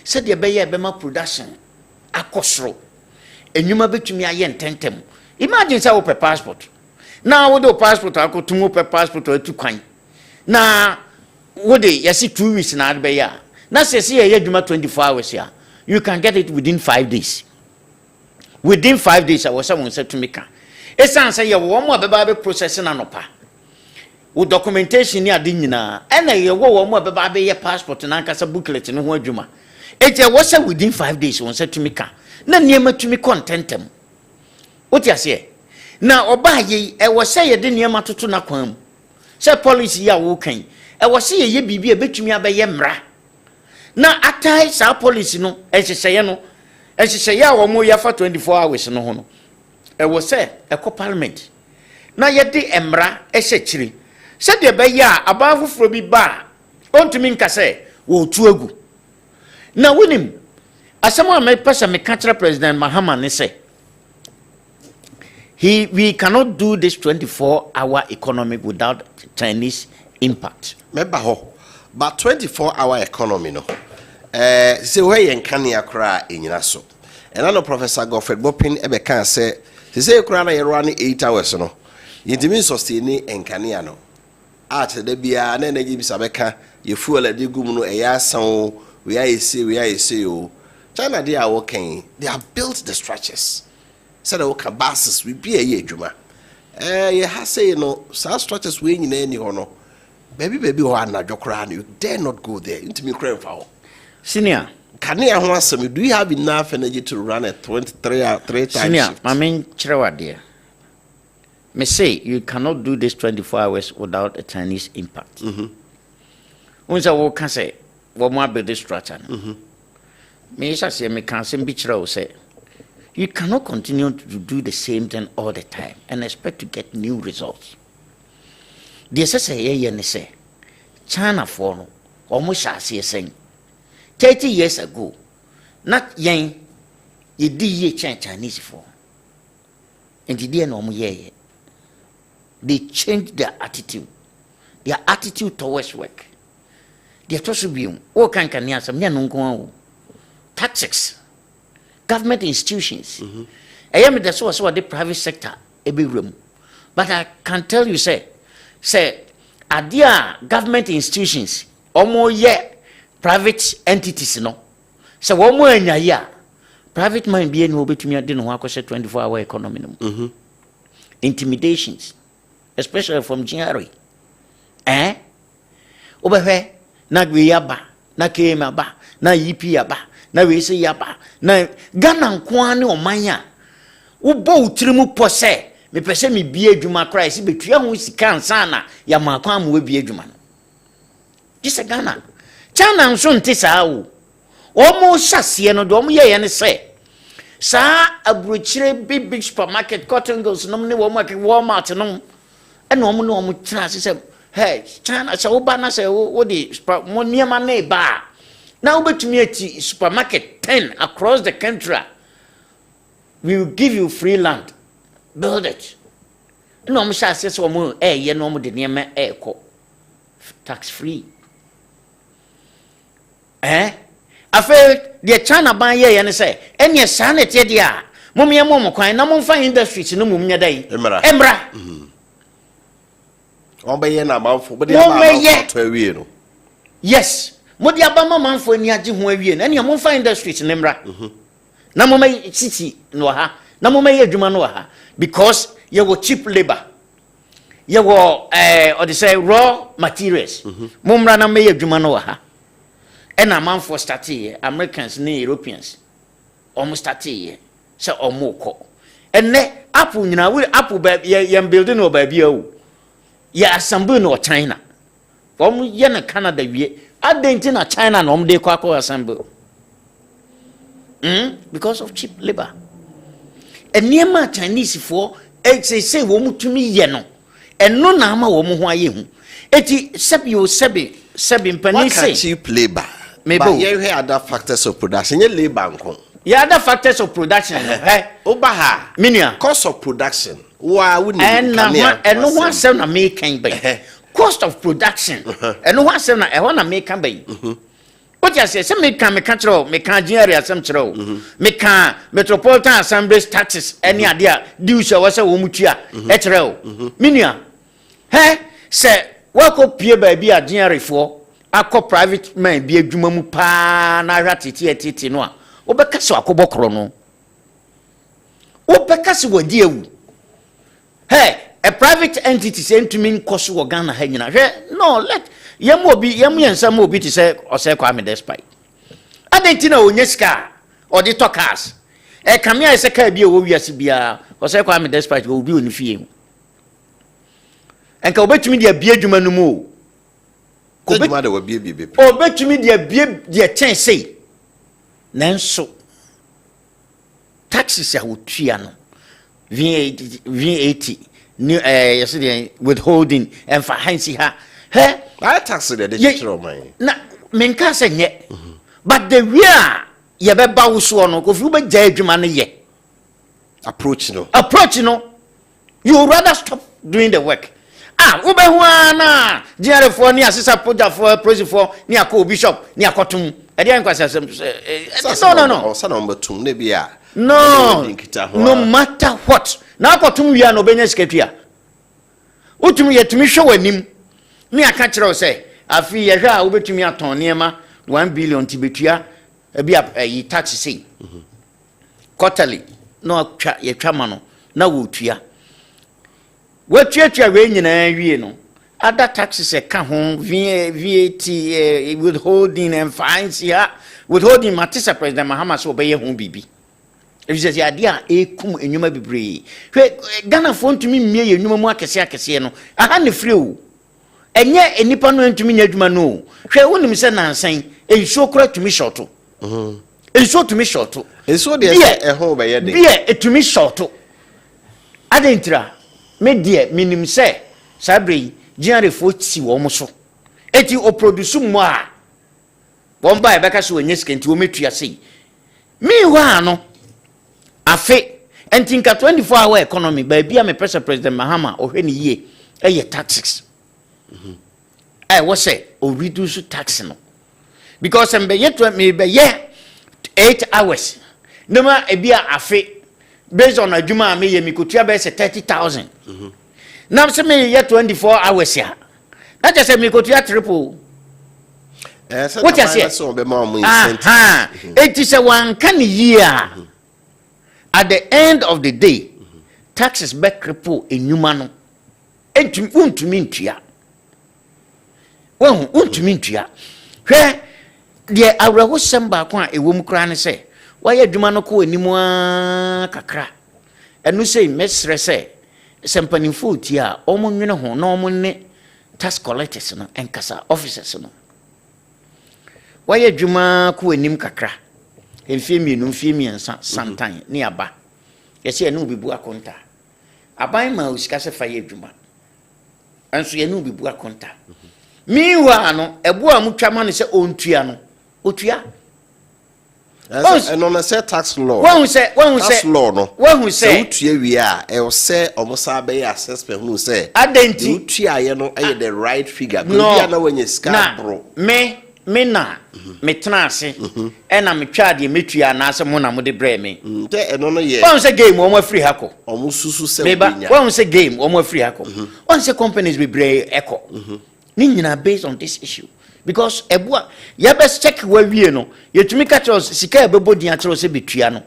se de be ye be ma production akosoro enwuma betumi aye ntentem imagine say wo pe passport na wo do passport akotumo pe passport atu kwan na wo de yesi 2 weeks na be ya na se se ye adwuma 24 hours ya you can get it within 5 days within 5 days I was someone said to me can esan say ye wo mo abeba be process na nopa wo documentation ni ade nyina ena ye wo mo abeba be ye passport na nkasa booklet no ho adwuma eje wo say within 5 days won said to me can na niema tumi contentem what you say na oba ye e wo say ye de niema toto na kwan mu say policy ya wo kan e wo say ye bibi e betumi abaye mra na atai sa policy no e hyehyeye no e hyehyeye a wo mo ya fa 24 hours no ho no e wo say e ko parliament na ye de emra e hyekyire say de be ya abafoforo bi ba ontumi nka say wo tu agu na wonim asamo me pesa me country president Mahama ne say we cannot do this 24-hour economy without Chinese impact. Meba ho but 24-hour economy no say where yen kan ya kra enyina so and no Professor Godfred Bopin ebe kan say kra na ye run 8 hours no yintimi sustain enkania no at de bia na energy bisa beka ye fuel ade gum no eya san we are say o China they are working they have built the structures said the work buses we be a adwuma ye ha say no sa structures we nyina ni ho no Baby, or na jokran, you dare not go there. Into me crave foul. Senior. Can you answer me? Do you have enough energy to run a 23 times? Senior, I mean, Chirawa dear. Me say you cannot do this 24 hours without a Chinese impact. Once I can say, what more be this structure? Me say, me can say, Bichra say, you cannot continue to do the same thing all the time and expect to get new results. The SSA say, China for almost as he saying 30 years ago, not young, you did ye Chinese for. And the dear no ye. They changed their attitude towards work. They are to be all can some taxes, government institutions. I am the source of the private sector every room. But I can tell you, say, are there government institutions or more yet private entities no? So one more in a year, private mind being will be to me. I didn't want to say 24-hour economy. Intimidations. Especially from judiciary. Over here, na yaba, na kema na yipi yaba, na wese yaba, na Ghana nkwani omanya. Ubo utirimu pose, me pese mi biye juma cry, si betuya hu sika nsana ya makwa mu we biye juma no. Jise Ghana. China nso nte saa wo. Omo hyase no do omo ye ne se. Sa abrochire big supermarket cotton goes no ne wo market Walmart no. And no one say, hey, China, so banana say, what is Moniama neighbor? Now, but to me, a supermarket 10 across the country. We will give you free land. Build it. No, I'm sure says one more, you know, the name echo tax free. I felt the China buy ye and say, and your sanity, dear. Mummy, Momo, quite no more fine industries in the Mumia day. Embra. Yes, Modi Abama man for Niaji Huavian, and your Monfa industries in Embra. Namome city noha, Namome Jumanoha, because you were cheap labor. You were, or they say, raw materials. Mumrana May Jumanoha. And a man for stati, Americans, Europeans. Almost stati, so or more. And ne Apple, you know, will Apple baby, yam building or baby. Ya assemble no China. From Yana Canada, I didn't in China no de kwako assemble. Because of cheap labor. And near my Chinese for say womu to me yeno. And no nama womu who I eti sebi penny cheap labor. Maybe you hear other factors of production. You labor. Yeah, other factors of production. Obaha. Minia. Cost of production. Why wouldn't and no one said na make can be cost of production and no one said na want to make can be what you say me can control me can judiciary control me can metropolitan assembly taxes any idea dues was a womutua etrel minia say work up pie baby a judiciary for akọ private man bi adwuma mu pa na hwatete no a obeka so akobokro no obeka se wadi ewu. Hey, a private entity sent to me cost Ghana hanging. No, let Yamu and some mobi to say or say Kwame despite. I didn't know Neska or the talkers. A Kamia is a cabby over Yasibia or say Kwame despite will be in the field. And go back to me, dear beer Jumanumu. Go back will be or back to me, dear chance say. Nanso taxes are with Triano. VAT, new yesterday withholding and for Hansi ha. Hey, I tax the digital money. Na menka say yet. But the real ye be ba wuso no ko fu be ja adwuma no ye. Approach no. You rather stop doing the work. Ube hu ana jare for ni asisa poja for prison for ni akọ bishop ni akotum. E dey nkwasa no. Osa number 2 ne bia. No matter what. Now, what to me, no business ketia. Utumi yetumi show wanim. Me aka kire say, afi ye hwa obetumi aton niema 1 billion tibetua e bia tax say. Quarterly. No atwa ye twa ma no na wo tua. Watua we nyina wie no. other taxes ka ho VAT withholding and fines here withholding matisa President Mahama so obeye ho bibi if you say idea ekum enwuma bibre hwe Ghana fo ntumi mmie ye enwuma mu akese no aha ne free o enye enipa no ntumi nya adwuma no hwe wonim se nansan ensuo kora tumi shorto ensuo tumi shorto ensuo de ho be ye de bia etumi shorto adentra me de minim se sabre jare fo ti wo mo so eti o produce mo a won ba e beka so enye skenti wo metua sei mi wa no afe entinka 24-hour economy ba bia me President Mahama ohwe ni ye eye taxes I say o reduce tax no because me be ye 8 hours no ma e bia afe based on adwuma me ye mi kotua be say 30,000 now say me ye 24 hours ya that just say me kotua triple what you say so be ma mo it is a one can year at the end of the day taxes back cripple enuma no entumi ntua won untumi ntua hwe de awraho semba ko a ewom kra ne se waya dwuma no ko animu kakra enu sei mesre se sempanimfo ti a omonwene ho na omonne tax collectors no enkasa officers no waya dwuma ko anim kakra emfie santan ni aba yesi enu bibu akonta aban ma osika se fa ye dwuma anso ye nu bibu akonta miwa no ebo a mutwa ne se ontua no otua no na say tax law won say tax law no won say otua wi a e o say omosa be assessment hu say adenti otua ye no e the right figure bia na wanya ska bro me na me tenase e na me twa de metua na ase mo na mo de bre me te no ye won say game omo free hako omo susu se binya won say game omo free hako won say companies be bre echo ni nyina based on this issue because ebua ya best check wa wie no yetumi ka tro sika ebebodi atro se betua no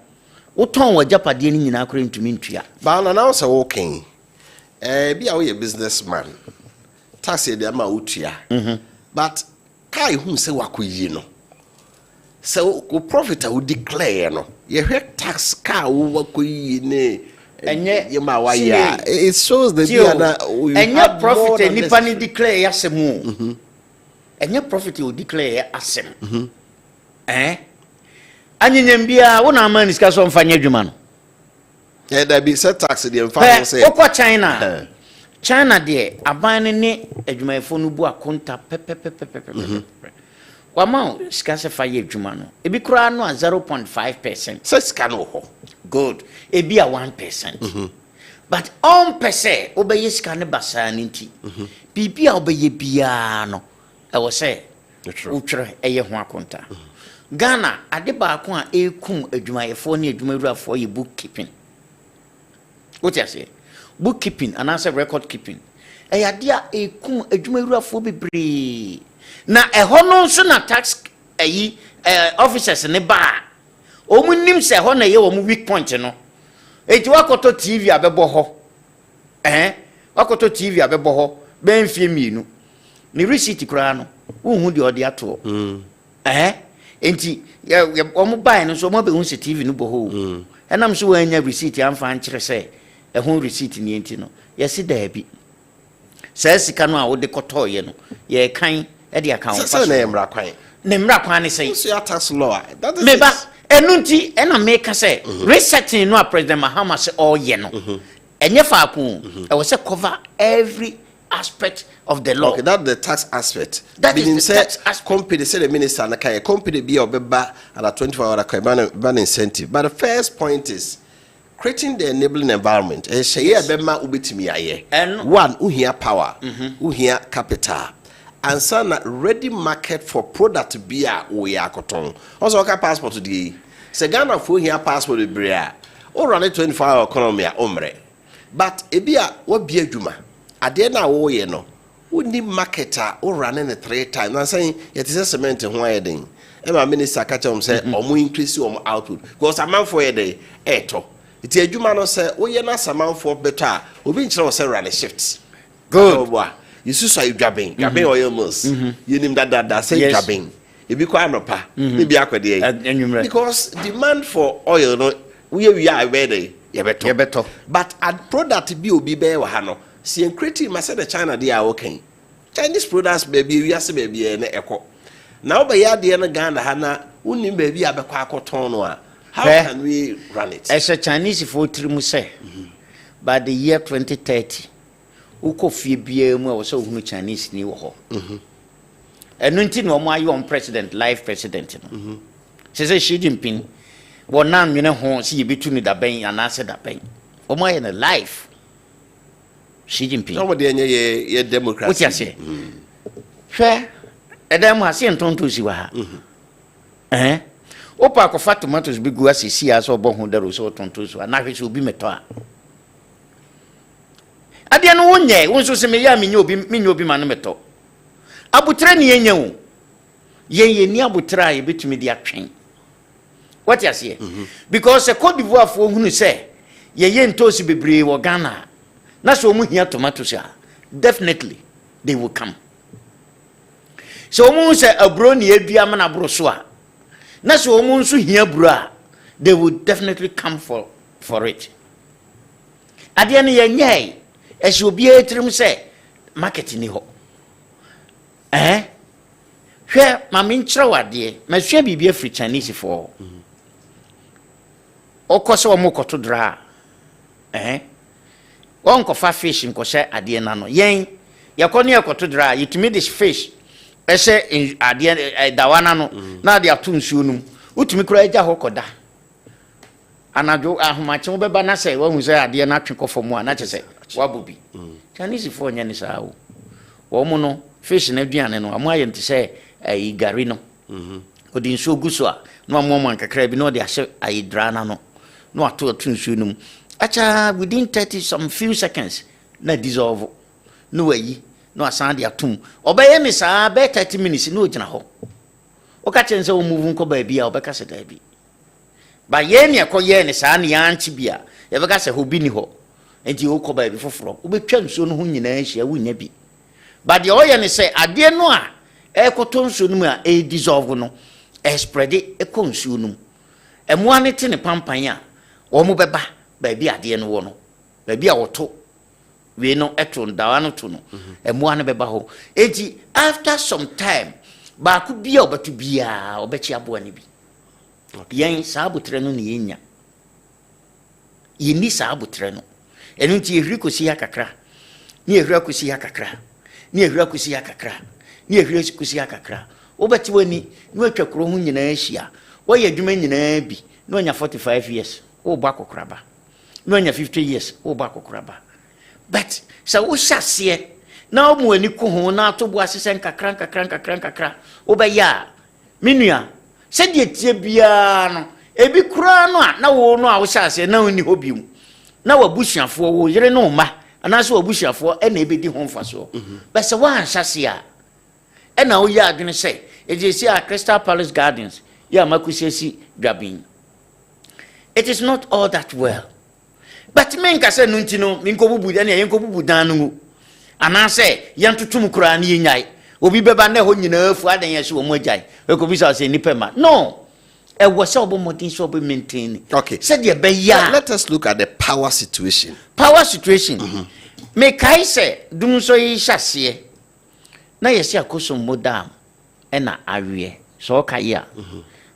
woton wa japade ni nyina akore ntumi ntua ba na now say working bia we businessman tax e dey ma otua but kai hu se wakoyi no so ko profit a wo declare no ye hwe tax ka wo wakoyi ne enye yema wa ya it shows the bia enye profit nipa ni declare yasemu enye profit o declare asem anyanyam bia wo na amani ska so mfanya dwuma no da bi set tax de mfa no say okwa China de aban ne adwumayefo no bu akonta pepepepepe wama ska se fa ye dwuma no ebi kura no 0.5% so ska no ho good ebi a 1% but on pese obeye ska ne basa ne nti bibia obeye bia no I was say utre eye ho akonta Ghana ade ba ko a ekum adwumayefo ne adwumayurafo ye bookkeeping what you say bookkeeping and answer record keeping ade a ekum adwumayurafo bebre na eho no so na tax officers ne ba omunim se ho na ye wo weak point no eti wakoto TV abebo ho wakoto TV abebo ho ben fie mienu ni receipt kura no wo de ode ato enti omo buy no so mo be hu se TV no bo ho enam so wanya receipt amfa ankyere se ehun receipt ni enti no yesi da bi se sika no a wo de koto ye no ye kan e de account so na emra kwan ne mra kwan ne say so ya tax law that is meba enunti ena make say resetting no a President Mahama say all ye no enye fa ko e was cover every aspect of the law. Okay, that's the tax aspect. That is the tax aspect. Company say the minister na kai company be obeba at a 24-hour kai ban incentive. But the first point is creating the enabling environment. E shey ebema ubetimi aye. One, uhia power, uhia capital. And some ready market for product be a we akoton. Also okay passport today. Se Ghana for here passport be bria. O run 24-hour economy a omre. But ebia what be adwuma. Ade na wo ye no. Uni marketer o run in 3 times. Na saying it is cement ho ayedin. E ma minister ka tell say omo increase omo output. Because amanfo ye dey eto. Iti adwuma no say wo ye na samanfo better. Obi nkyere wo say run shifts. Good. Yesu so dwaben oil mills yenim that say dwaben e bi kwa anopa e bi akwede because demand for oil no we are ready yebeto but at product bi obi be wa ha no si encreate ma say the China dey are okay Chinese products baby we ase baby na eko na obaya de na Ghana ha na unim baby abekwa akoton no a how can we run it as a Chinese for trimu say by the year 2030 uko fie bia mu a wo so hunu Chinese ni wo ho enu nti no mo ayo on president live president no se Xi Jinping wo nan nwene ho se yebetu ni da ben anase da ben o mo aye na live Xi Jinping no de enye ye democracy what you say hwe edem ha se ntonto si wa ha opa akofa tomatoes bi gu asisi aso obo ho daro so tonto so na hwe se obi meto a ade no wonye wonso se me ya menye obi ma no meto abutre ne yenye wo yenye ni abutre a yebetumi de atwen what you say because Cote d'Ivoire fo hunu se ye ntosi bebre wo Ghana na so mu hia tomatoes a definitely they will come so mu se abro ne edua ma na bro so a na so mu nso hia bro a they will definitely come for it ade ne yenye as you be a trim say market ni ho hwe ma min kire wade ma hwe bibia free Chinese for okoso o mokoto dra won ko fa fish nko hye ade na no yen yakoni ekoto dra yitumi this fish ehye ade dawana no na ade ato nsuo num utumi kura agya hokoda anajo ahomache wo beba na se wahu se ade na twe kofo mu a na chese wabobi Chinese for nya ni saa wo mu no fish na aduane no amo aye ntse gari no odi nsuo guso a no amo nkakra bi no de ahye ayi drana no no ato nsuo num acha within 30 some few seconds na dissolve no wayi no asan de atum obaye ni saa be 30 minutes no ogina ho o ka chense o move nko ba bia obeka se da bi ba ye ne ekoye ne saa ne yanchi bia ye beka se ho bi ni ho enti o ko ba bi foforo o betwa nsuo no ho nyina ahia wunya bi ba de oye ne se ade no a ekoto nsuo no mu a e dissolve no e spread e ko nsuo no emo ane te ne pampan a o mu beba ba bi ade no wo no ba bi a woto we no eto ndawa no to no emo ane beba ho enti after some time ba ku bia obetu bia obechi abo ani bi yen saabutre no ne yenya yini saabutre no enu nti ehri kosi akakra ni ehri akosi akakra ni ehri akosi akakra ni ehri akosi akakra obeti wani no atwa kro ho nyina ahia wo ye adwuma nyina bi no nya 45 years wo ba kokraba no nya 50 years wo ba kokraba but sa wo hyase na o mu ani ko ho na to bo asesen kakra wo ba ya menua se de tie bia no ebi kura no a na wo no a wo hyase na oni hobium na wabusuafo wo yere no ma anaso wabusuafo e na ebedi ho mfaso but se wa hyase a e na wo ya adwene se ejesi a Crystal Palace Gardens ya makusesi dwabin it is not all that well but men ka se no ntino min ko bubu na yen ko bubu dan no anase yen tutum kura na yenyai obi beba na ho nyina afu adan ye so mo agyan e ko bi sa se nipa no e wo se obo modin so obo maintain okay said ye be ya let us look at the power situation me kai se dum so yi hyase na ye se akoso modam e na awie so kai ya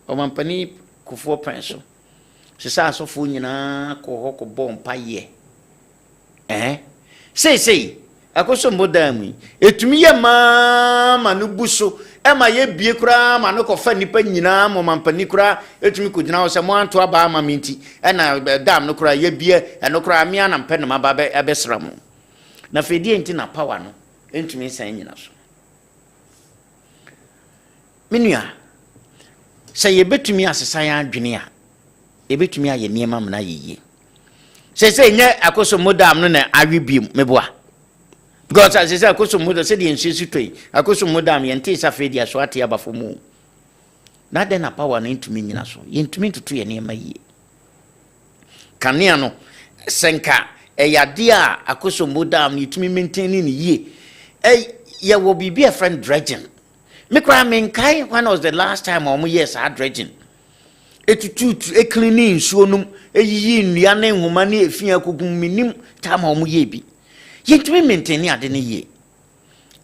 o mampani kufo penso se sa so fu nyina ko hoko bompa ye sei akoso modam etumi ye ma no buso e ma ye bie kura ma no ko fa nipa nyina mo mampani kura etumi ko gina wo se mo anto aba ma minti e na dam no kura ye bie e no kura mia na mpe no ma ba ebesra mo na fedie nti na power no entumi san nyina so menua se ye betumi asesa ya adwene a e betumi aye niema mna yeye se nye akoso modam no na awe biem meboa because as I say akoso modam se de nsusu toi akoso modam yente safedi aso ate abafo mu na de na power na ntumi nyina so yentumi tutu ye niema yeye kanea no senka eyade a akoso modam ni tumi maintain ni yeye There will be a friend dredging. Me cry me kai when was the last time yes I dredging. A cleaning so yin yane humani efia kukum minim time ye bi. Yet we maintain ya deni ye.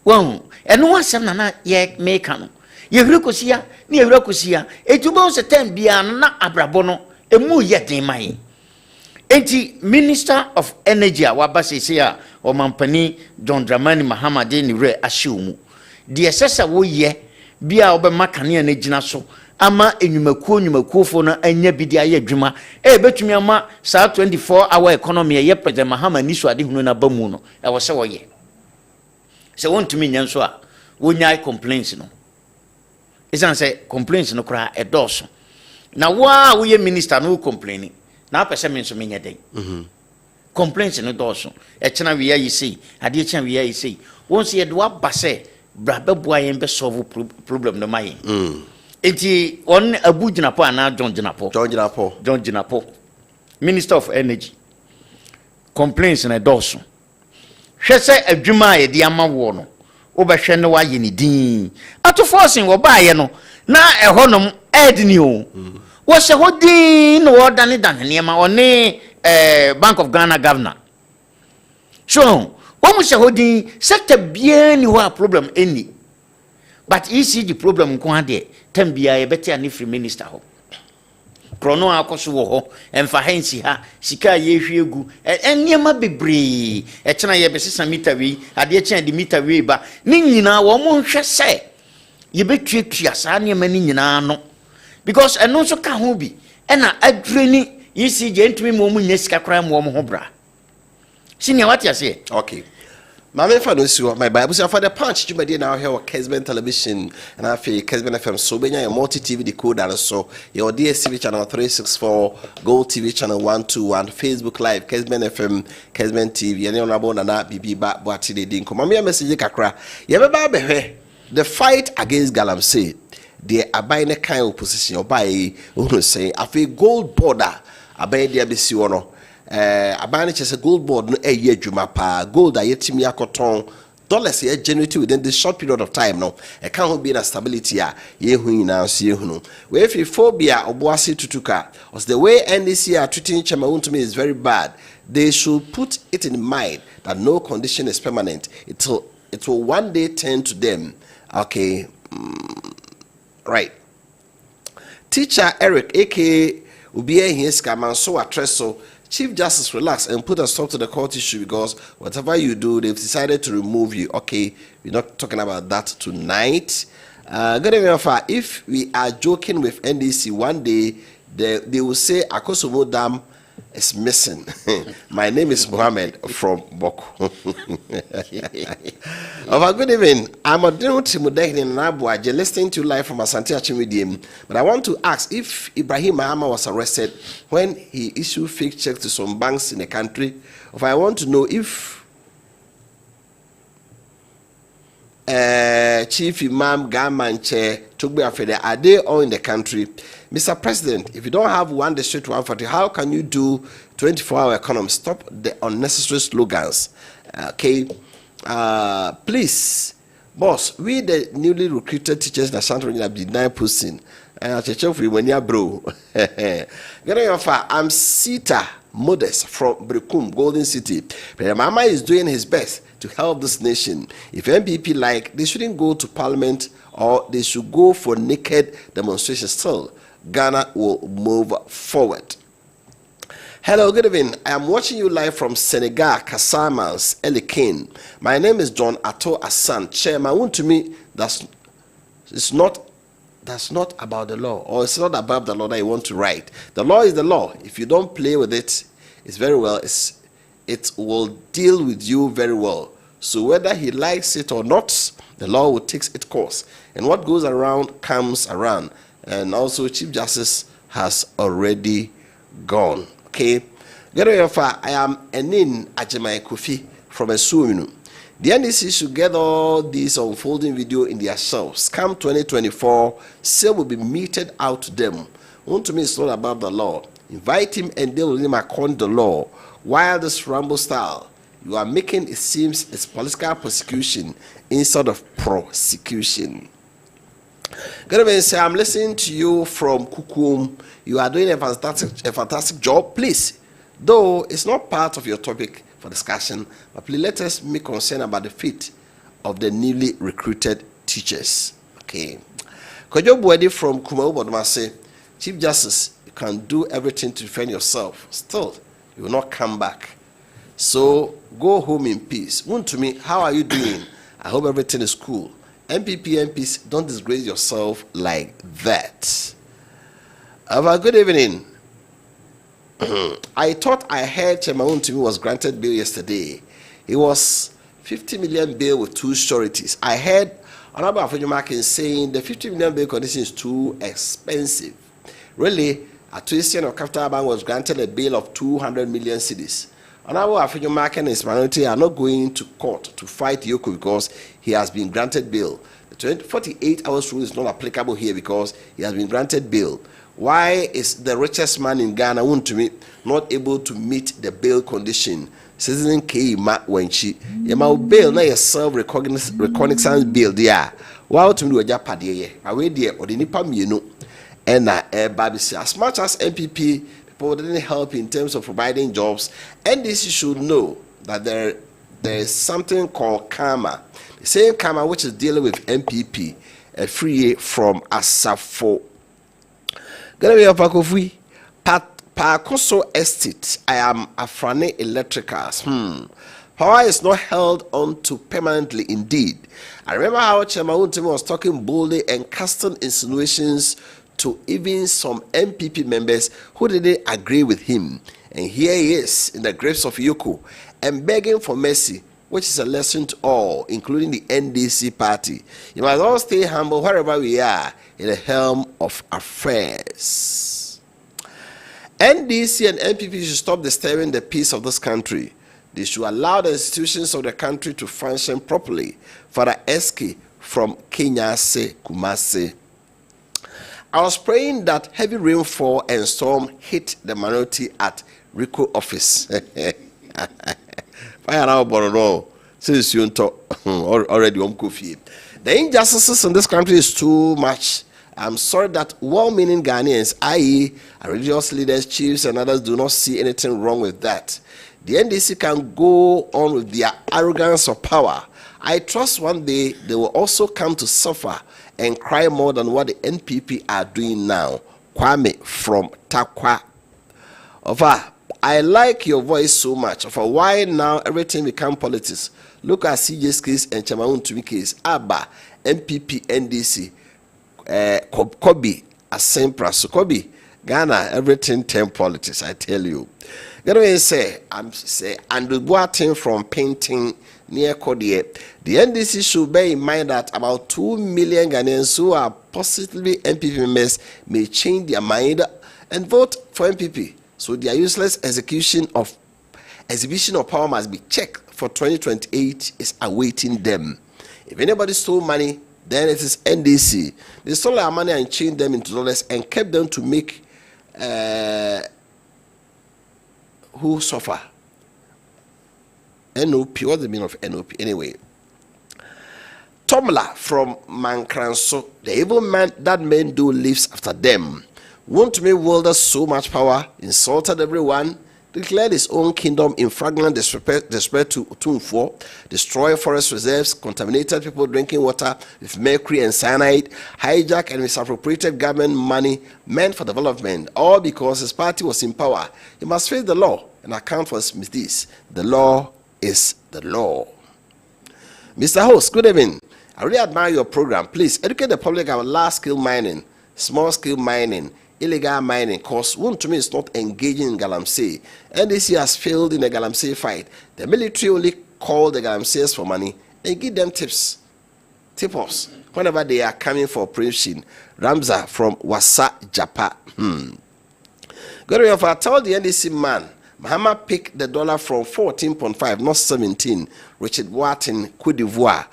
Well, and no one sem na ye make no. Ye hrukosia, ni hrukosia. Etubo se tem bia na abrabono emu ye den mai. Enti Minister of Energy wabase se a o mampani John Dramani Mahama de ni re ahyiumu. De esesa wo ye bia obema kane na gina so ama enyumakuo fo na anya bidi aye adwuma betumi ama sa 24-hour economy ye President Mahama ni so ade hunu na bamu no e wo se wo ye se wontumi nya nso a wonya complaints no isan se complaints no kra edoso na wo ye minister no complaining na apese me nso menya den complaints no doso e chena wi ya yisi ade chena wi ya yisi won se ye do abase brababua yen be solve problem no mai enti on Abu Jinapo ana John Jinapo Minister of Energy complaints na doso hwe se adwuma ye de amawo no wo be hwe ne wa ye ni din ato forcing wo ba ye no na ehonom edni o wo se ho din no wo dane ne ma one Bank of Ghana governor so wo mu se ho din sector bia ni ho problem any but ECG problem ko ade tem bia ye beti ani free minister ho krono akoso wo ho emfa hansi ha sika ye hwegu eniema bebre chena ye besesa meter wi ade chena di meter wi ba ni nyina wo mo hwe se ye betuatua sa niema ni nyina no because eno so ka ho bi na adreni ECG entumi mo mu nya sika kra mo ho bra senior what you say okay. My friend, my Bible says for the punch, you may now hear Kessben television and I feel Kessben FM so many a multi TV decoder so your DSTV channel 364, Gold TV channel 121, Facebook Live, Kessben FM, Kessben TV, and you're about that BB back what they didn't come. My message kakra. You ever the fight against Galamsey, they are buying a kind of position or buy who say I feel gold border, I buy the ABC abane chese gold board no eye adwuma pa gold ayetimi akoton dollars ye generate within this short period of time no e can ho be na stability a ye hu ina so ye hunu we fi phobia oboase tutuka was the way NDC are treating Chema to me is very bad. They should put it in mind that no condition is permanent. It will one day turn to them. Okay, right. Teacher Eric aka Ubie Hinska so atreso Chief Justice, relax and put a stop to the court issue because whatever you do, they've decided to remove you. Okay, we're not talking about that tonight. Good evening, if we are joking with NDC, one day they will say Akosovo Dam is missing. My name is Mohammed from Boko. Good evening. I'm a Timudek in Nabuaje listening to you live from Asante Achimedium. But I want to ask if Ibrahim Mahama was arrested when he issued fake checks to some banks in the country. If I want to know if Chief Imam Gamanche Tugbe Afede, are they all in the country? Mr. President, if you don't have one district 140, how can you do 24-hour economy? Stop the unnecessary slogans. Okay, please, boss, we the newly recruited teachers in Ashanti have denied posting. Bro. I'm Sita Modest from Brekum, Golden City. But Mama is doing his best to help this nation. If MPP like, they shouldn't go to parliament or they should go for naked demonstrations. Still, Ghana will move forward. Hello, good evening. I am watching you live from Senegal, Casamance, Elikin. My name is John Ato Asan. Chairman, to me, that's not about the law, or it's not above the law that you want to write. The law is the law. If you don't play with it, it's very well. It will deal with you very well. So whether he likes it or not, the law will take its course. And what goes around comes around. And also, Chief Justice has already gone. Okay. I am Enin Ajimai Kofi from Esuinu. The NDC should get all these unfolding video in their shelves. Come 2024, sale will be meted out to them. Want to me, it's not about the law. Invite him and deal with him according to the law. While this ramble style, you are making it seems it's political persecution instead of prosecution. Good say I'm listening to you from Kukum. You are doing a fantastic job. Please, though it's not part of your topic for discussion, but please let us make concern about the fate of the newly recruited teachers. Okay. Kojo Buedi from Kumau Bodmase, Chief Justice, you can do everything to defend yourself. Still, you will not come back. So go home in peace. One to me, how are you doing? I hope everything is cool. MPs, don't disgrace yourself like that. Have a good evening. I thought I heard Chairman to me was granted bail yesterday. It was 50 million bail with 2 sureties. I heard Honorable Afonyomakin saying the 50 million bail condition is too expensive. Really, a Christian of Capital Bank was granted a bail of 200 million cedis. Honorable Afonyomakin and his minority are not going to court to fight Yoko because he has been granted bail. The 48 hours rule is not applicable here because he has been granted bail. Why is the richest man in Ghana not able to meet the bail condition? Citizen K. Ma Wenchi. Yama bail na yourself reconnaissance bail there. While to do a japadi, away there or the nipa mienu. And Babisi, as much as MPP people didn't help in terms of providing jobs, and this you should know that there is something called karma. The same karma which is dealing with MPP, a free from Asafo. Gonna be a Kofi Pakoso Estate. I am Afrane Electricals. Power is not held on to permanently indeed. I remember how Chairman Untimi was talking boldly and casting insinuations to even some MPP members who didn't agree with him. And here he is in the grapes of Yoko and begging for mercy, which is a lesson to all, including the NDC party. You must all stay humble wherever we are in the helm of affairs. NDC and MPP should stop disturbing the peace of this country. They should allow the institutions of the country to function properly. Father SK from Kenya Kumasi. I was praying that heavy rainfall and storm hit the minority at Rico office. Fire now, Borono. Since you already on Kofi. The injustices in this country is too much. I'm sorry that well-meaning Ghanaians, i.e., religious leaders, chiefs, and others, do not see anything wrong with that. The NDC can go on with their arrogance of power. I trust one day they will also come to suffer and cry more than what the NPP are doing now. Kwame from Takwa. Ofa, I like your voice so much. Ofa, why now everything become politics? Look at CJ's case and Chamaun Tumi case. Abba, MPP, NDC, Kobe, Asempra. So Kobe, Ghana, everything turn politics, I tell you. Gonna say, I'm say, and the Boating from painting near Kodie. The NDC should bear in mind that about 2 million Ghanaians who are positively MPP members may change their mind and vote for MPP. So their useless exhibition of power must be checked for 2028 is awaiting them. If anybody stole money, then it is NDC. They stole our money and changed them into dollars and kept them to make who suffer. NOP, what's the meaning of NOP? Anyway. Tomla from Mankranso, the evil man that men do lives after them. Won't me wield so much power, insulted everyone, declared his own kingdom in flagrant disrespect to Tumfo, destroy forest reserves, contaminated people drinking water with mercury and cyanide, hijacked and misappropriated government money meant for development, all because his party was in power. He must face the law and account for his misdeeds. The law is the law. Mr. Host, good evening. I really admire your program. Please educate the public about large-scale mining, small-scale mining, illegal mining, because one to me is not engaging in Galamsey. NDC has failed in the Galamsey fight. The military only call the Galamseyers for money and give them tip-offs whenever they are coming for operation. Ramza from Wasa, Japan. Good evening. I told the NDC man, Mahama picked the dollar from 14.5, not 17. Richard Watson, Cote d'Ivoire,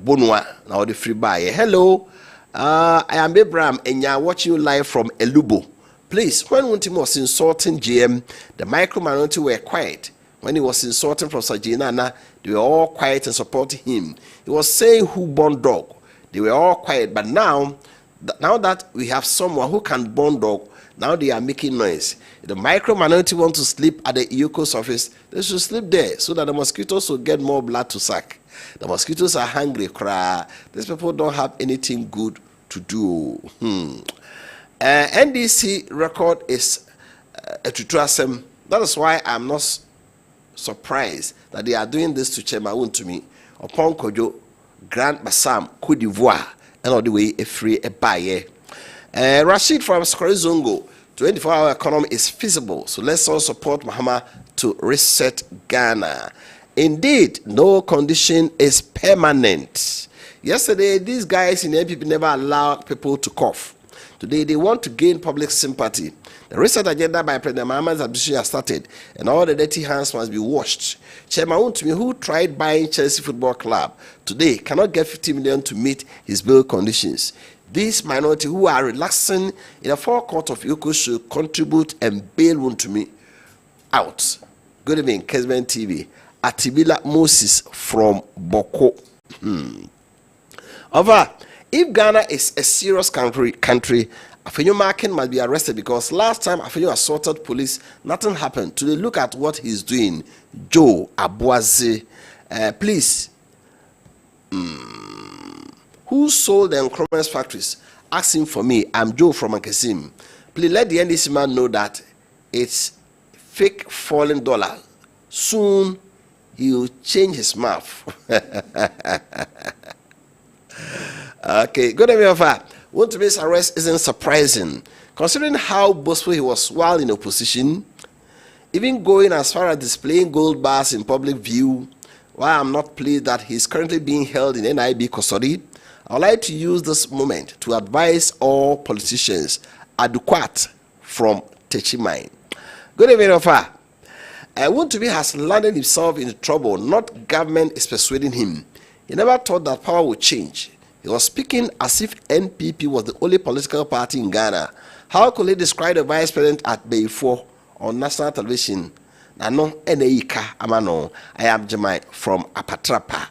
Bonua, now the free buy. Hello, I am Abraham, and you are watching you live from Elubo. Please, when Untim was insulting GM, the micro minority were quiet. when he was insulting Professor Jinana, they were all quiet and supporting him. He was saying who born dog. They were all quiet. But now that we have someone who can born dog, now they are making noise. If the micro minority want to sleep at the EOCO's office, they should sleep there so that the mosquitoes will get more blood to suck. The mosquitoes are hungry, cry. These people don't have anything good to do. NDC record is a tutuasem. That is why I'm not surprised that they are doing this to Chemaun to me. Upon Kojo, Grand Bassam, Cote d'Ivoire, and all the way a free a buyer. Rashid from Skorizongo, 24-hour economy is feasible. So let's all support Mahama to reset Ghana. Indeed, no condition is permanent. Yesterday, these guys in the NPP never allowed people to cough. Today, they want to gain public sympathy. The reset agenda by President Mahama's administration has started, and all the dirty hands must be washed. Chairman Untumi, who tried buying Chelsea Football Club, today cannot get 50 million to meet his bail conditions. These minority who are relaxing in the forecourt of Yoko should contribute and bail Untumi out. Good evening, Kessben TV. Atibila Moses from Boko. Over. If Ghana is a serious country, Afenyo Makin must be arrested because last time Afenyo assaulted police, nothing happened. Today, look at what he's doing. Joe Abuazi, please. Who sold the Nkrumah's factories? Ask him for me. I'm Joe from Ankesim. Please let the NDC man know that it's fake falling dollar. Soon he'll change his mouth. Okay, good evening, Wofa. Wontumi's arrest isn't surprising, considering how boastful he was while in opposition, even going as far as displaying gold bars in public view. While I'm not pleased that he's currently being held in NIB custody, I would like to use this moment to advise all politicians. Adukwat from Techimai. Good evening, Wofa. Wontumi has landed himself in trouble. Not government is persuading him. He never thought that power would change. He was speaking as if NPP was the only political party in Ghana. How could he describe the vice president at Beifo on national television? Nano Eneika Amano. I am Jemai from Apatrapa.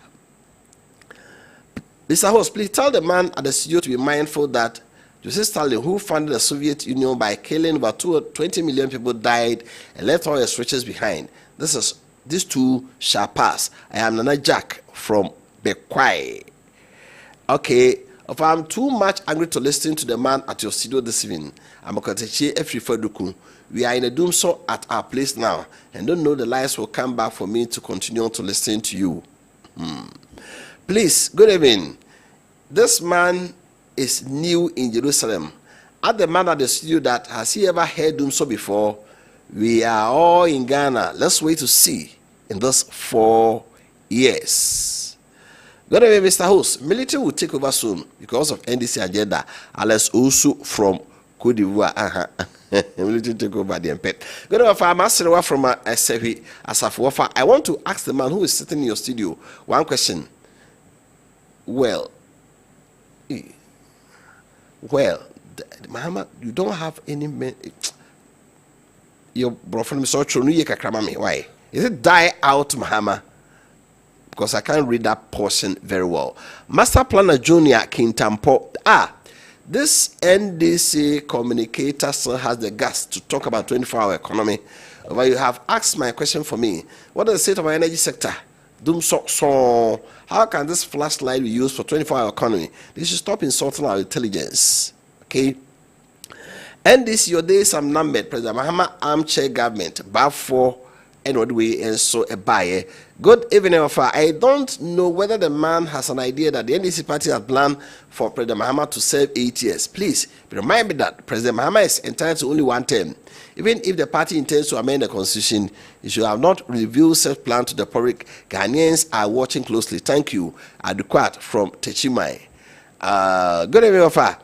Mr. Host, please tell the man at the studio to be mindful that Joseph Stalin, who founded the Soviet Union by killing about 20 million people, died and left all his riches behind. These two shall pass. I am Nana Jack from Bekwai. Okay, if I'm too much angry to listen to the man at your studio this evening, I'm going to say every Faduku. We are in a doom so at our place now, and don't know the lies will come back for me to continue to listen to you. Please, good evening. This man is new in Jerusalem. At the man at the studio that has he ever heard doom so before? We are all in Ghana. Let's wait to see in this 4 years. Good evening, Mr. Host. Military will take over soon because of NDC agenda. Alex Osu from Cote d'Ivoire. Military take over the MP. Good evening, I'm asking from Sevi Asaf Wofa. I want to ask the man who is sitting in your studio one question. Well, Mahama, you don't have any your boyfriend is so true. Why? Is it die out, Mahama? Because I can't read that portion very well. Master Planner Junior Kintampo. This NDC communicator still has the guts to talk about 24-hour economy. But you have asked my question for me. What is the state of our energy sector? How can this flashlight be used for 24-hour economy? They should stop insulting our intelligence. Okay? NDC, your days are numbered. President Mahama armchair government. Bafo. Anyway, and so a buyer. Good evening, Wofa. I don't know whether the man has an idea that the NDC party has planned for President Mahama to serve 8 years. Please remind me that President Mahama is entitled to only 1 term. Even if the party intends to amend the constitution, it should have not revealed such plan to the public. Ghanaians are watching closely. Thank you. Adukwat from Techimai. Good evening, Wofa.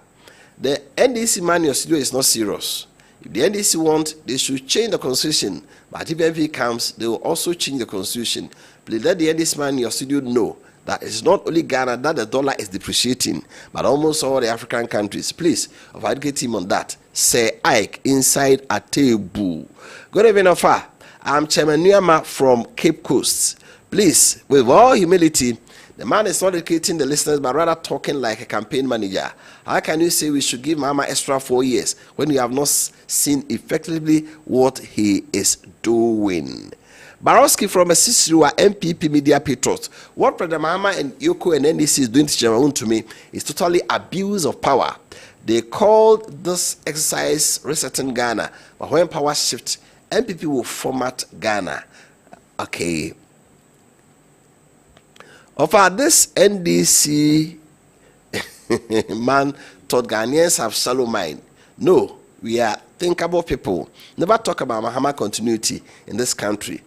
The NDC man in your studio is not serious. If the NDC want, they should change the constitution. But if MV comes, they will also change the constitution. Please let the NDC man in your studio know that it's not only Ghana that the dollar is depreciating, but almost all the African countries. Please, educate him on that. Say Ike inside a table. Good evening, Ofa. I'm Chairman Nuyama from Cape Coast. Please, with all humility, the man is not educating the listeners, but rather talking like a campaign manager. How can you say we should give Mama extra 4 years when you have not seen effectively what he is doing? Barowski from Asisriwa MPP Media Patriot. What President Mahama and Yoko and NDC is doing to Jamaun to me is totally abuse of power. They called this exercise resetting Ghana, but when power shifts, MPP will format Ghana. Okay. Of this NDC man thought Ghanaians have shallow mind. No, we are thinkable people. Never talk about Mahama continuity in this country.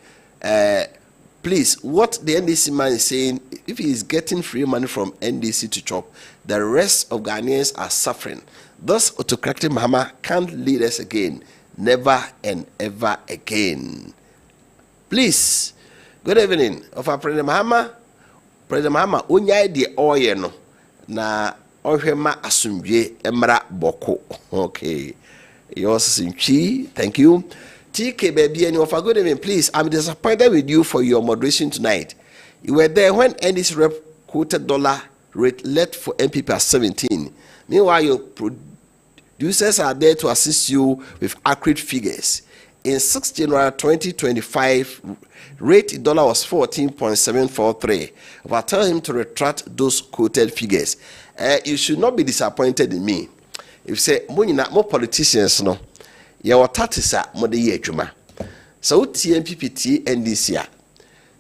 Please, what the NDC man is saying, if he is getting free money from NDC to chop, the rest of Ghanaians are suffering. Thus, autocratic Mahama can't lead us again. Never and ever again. Please, good evening. Of our President Mahama, unyai di oye no na ohwema asumdwe emra boko. Okay. Yours Sinchi, thank you. TK baby and of a good evening, please. I'm disappointed with you for your moderation tonight. You were there when NDC rep quoted dollar rate let for MPP at 17. Meanwhile, your producers are there to assist you with accurate figures. In 6 January 2025, rate dollar was 14.743. If I tell him to retract those quoted figures, you should not be disappointed in me. If you say, more politicians, no, your tatisa, mode ye juma. So TMPPT NDC,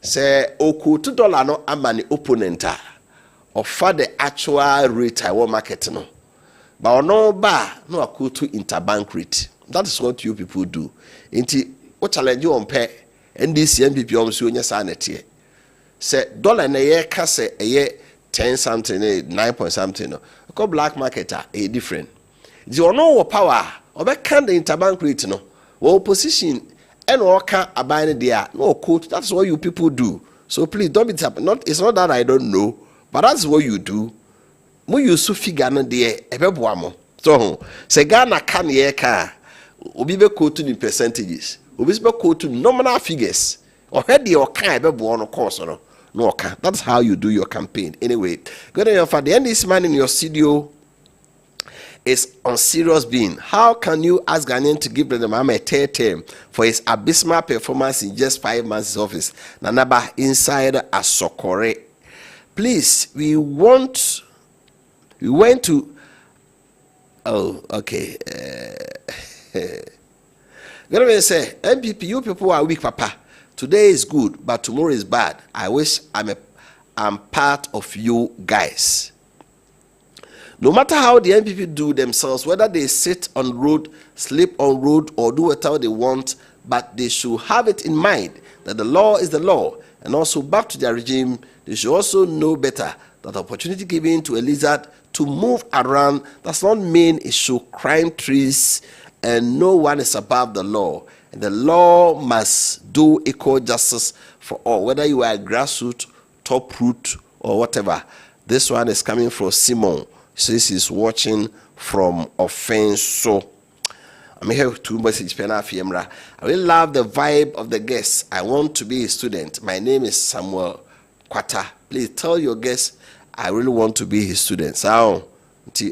say, oku $2 no amani opponenta, offer the actual rate I want market no. But no bar, no aku to interbank rate. That is what you people do. Inti what challenge you on pay NDC MPP almost you sanity. Say dollar na ye ka say a year 10 something 9 point something no. Because black market are different. You know power or back can the interbank rate no. Well position and or can abide there no quote. That's what you people do. So please don't be disappointed. Not it's not that I don't know, but that's what you do. Mo you so figure no there ebeboamo. So say Ghana can ye ka obi be quote in percentages. Obi be quote nominal figures. Already or can be born of course no. No can. That's how you do your campaign. Anyway, good enough for the end this man in your studio is on serious being. How can you ask Ghanaian to give President Mahama a third term for his abysmal performance in just 5 months' office? Nanaba inside Asokore. Please, we went to. Oh, okay. Gonna say, MPP, you people are weak, Papa. Today is good, but tomorrow is bad. I wish I'm part of you guys. No matter how the MPP do themselves, whether they sit on road, sleep on road, or do whatever they want, but they should have it in mind that the law is the law. And also back to their regime, they should also know better that opportunity given to a lizard to move around does not mean it should climb trees, and no one is above the law. And the law must do equal justice for all, whether you are a grassroots, top root, or whatever. This one is coming from Simon. Says he's watching from Offense. So I'm here to message Pena Fiemra. I really love the vibe of the guests. I want to be a student. My name is Samuel Kwata. Please tell your guests I really want to be his student. So,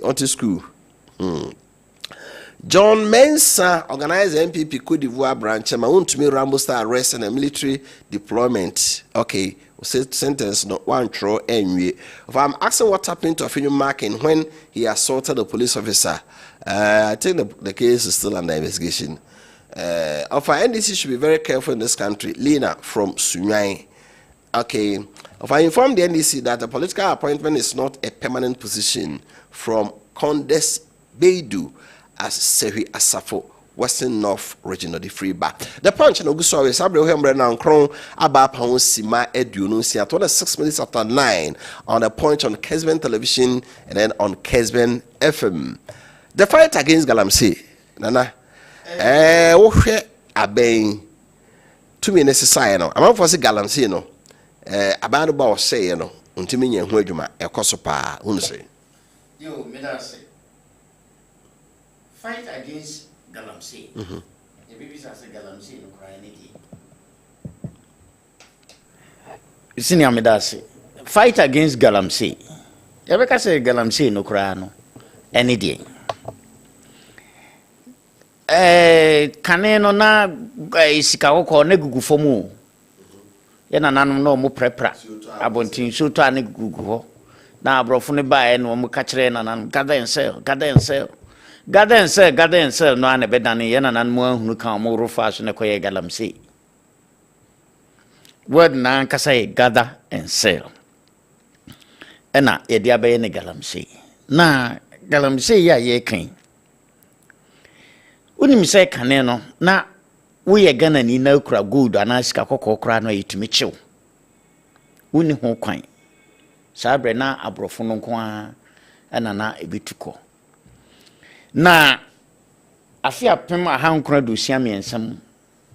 on to school. John Mensah organized MPP Cote d'Ivoire branch. I want to me Rambo Star arrest and a military deployment. Okay. Sentence no one throw anyway. If I'm asking what happened to Afinu Markin when he assaulted a police officer, I think the case is still under investigation. Of our NDC should be very careful in this country. Lena from Sunyai. Okay. If I inform the NDC that a political appointment is not a permanent position from Condes Beidu as Sehi Asafo, Western North Regional, the free back. The punch and Augusto is Abraham now Crown about Pound Sima Edunusia 26 minutes after 9 on the punch on Kessben television and then on Kessben FM. The fight against Galamsey, Nana, Abain 2 minutes society. No, I'm for Galamsey, no, about the boss say, you know, Untimini and Huejuma, a Kosopa, Unse. You, Medase, fight against Galamsey. The babies are Galamsey no cry anything. senior medasi fight against galamsey. Yabeka say galamsey no kra no any day. Kane no na isika woko na gugu fomu. Ye nananom no mo prepra abontin so to ane gugu ho. Na abrofo ne bae no mo ka kire nananom gather and sell no ane bedane ye nananom mo ahunu kan mo rofa so ne koye galamsey. Word na kasa gather and sell. Ena ye dia be ne galamsey. Na galamsey ya ye kan. Unim say kane no na we ye Ghana ni na kura gold anasika kokko kura no yitumi chew. Uni ho kwan. Sabre na abrofo no nko a ena na ebituko. Na afia pem ahankura do siamiensam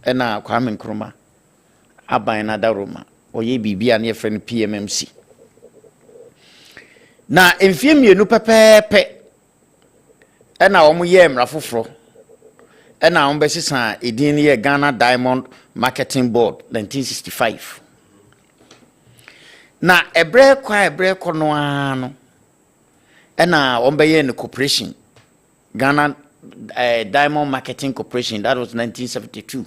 ena Kwame Nkrumah aban na daroma oye bibia na yefre no PMMC. Na emfie mienu pepepe ena omo ye mra foforo ena omo besisa edin ye Ghana Diamond Marketing Board 1965. Na ebre kwa no ano ena omo be ye no corporation Ghana Diamond Marketing Corporation, that was 1972.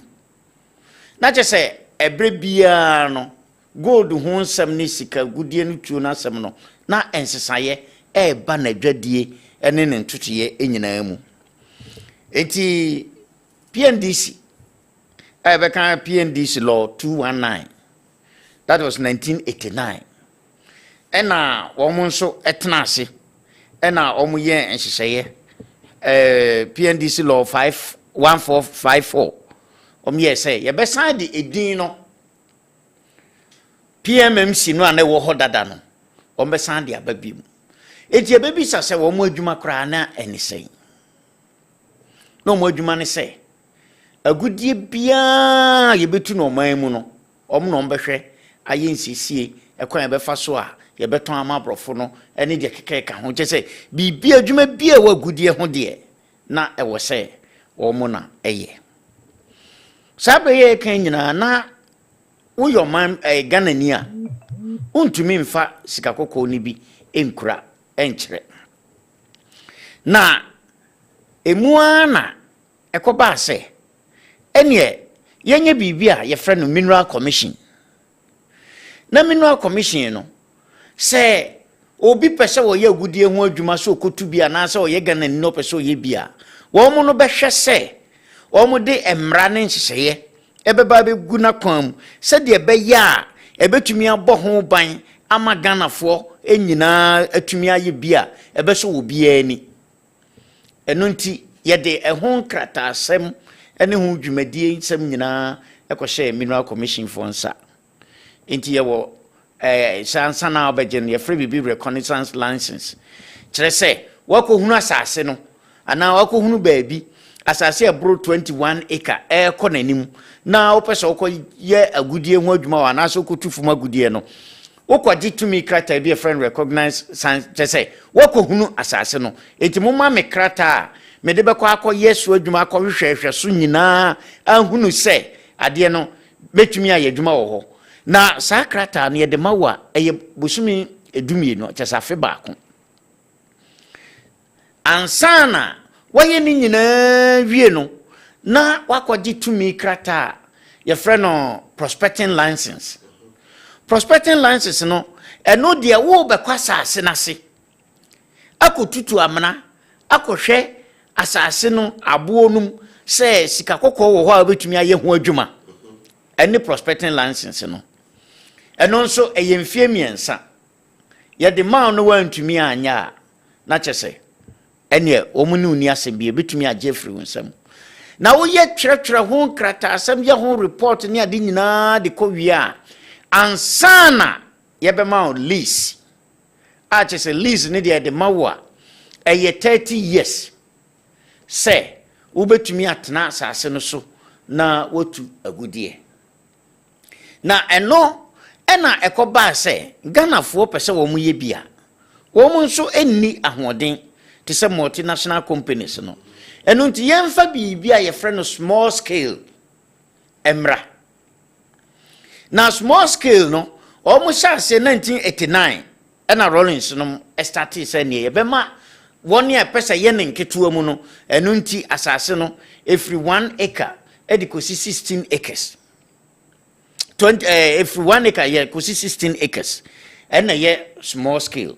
Na je say ebre bia no gold ho nsem ni sika gudie no tuo na sem no na ensesaye ba na dwadie ene ne ntotoye enyina mu. Enti PNDC beka PNDC law 219, that was 1989. Ena womo nso etnase ena omo ye enhyehyeye PNDC law 51454. Ye say ye be sign the edin no PMMC no ane wo ho dada no be sign the ababim. Enti ababi sase wo mo adwuma kra na eni sei no mo adwuma ne say agudie bia ye betu no man mu no no behwe ayensisie ekwan be fa so a ye beton amabrofo no ene de kekeka ho je say bibia adwuma bia wa agudie ho de na ewo say wo mo na eye sabe ye kan nyina na wo man Ghana ni a untumi mfa sikakoko ni bi enkura enkyere na emua na ekoba se ene yenye bibia ye frɛ no mineral commission. Na mineral commission no se obi pese wo ye agudie ho adwuma so kotu bia na se wo ye Ghana ni no pese wo ye bia wo mo no behwe se wo de emra ne nhyehyeye ebeba be guna kwam se de be ya ebetumi abɔ ho ban ama Ghanafo enyina atumi aye bia ebeso wo bia ni eno nti ye de ehon krata asem ene ho dwumadie nsem nyina ekɔhye mineral commission for nsa nti ye wo sansa na obegye no ye free bibi reconnaissance license kire se wakohunu asase no ana wakohunu baabi asase abro 21 acre konanim na opese okoye agudie ho adwuma wa na so kotufu magudie no okwaji tumi krata bi a friend recognize say wakohunu asase no enti mumma me krata me de bekọ akoye so adwuma akohwehwehwe so nyina ahunu se ade no betumi aye adwuma wo ho na sa krata no ye de mawa eye bosumi edumie no kyesafe baako ansana waye ni nyina wie no na wakoji tumi krata ye friend no prospecting license. Prospecting license no eno de wo be kwasa ase na se akotutu amana akohwe asase no aboonum se sika kokko wo ho a betumi aye ho adwuma ene prospecting license no eno nso eyemfie miensa ye de man no wantumi anya na kyese ene omuni uni asebie betumi agye free wonsam na wo ye twerɛtwerɛ ho krata asem ye ho report ne ade nyina de kɔ wi a ansana yebema lease a kyese lease ne de mawa eye 30 years say ubetumi atena asase no so na wotu agudie na eno ena ekoba se Ghanafo pese wo mu ye bia wo mu nso enni ahoden te se multinational companies no eno nti yemfa bibia ye frɛ no small scale emra na small scale no almost say 1989 and a Rollins no started saying ye bema 1 year pesa yen nketua mu no enu nti asase no every 1 acre edikosi 16 acres 20 every 1 acre ye kosi 16 acres and ye small scale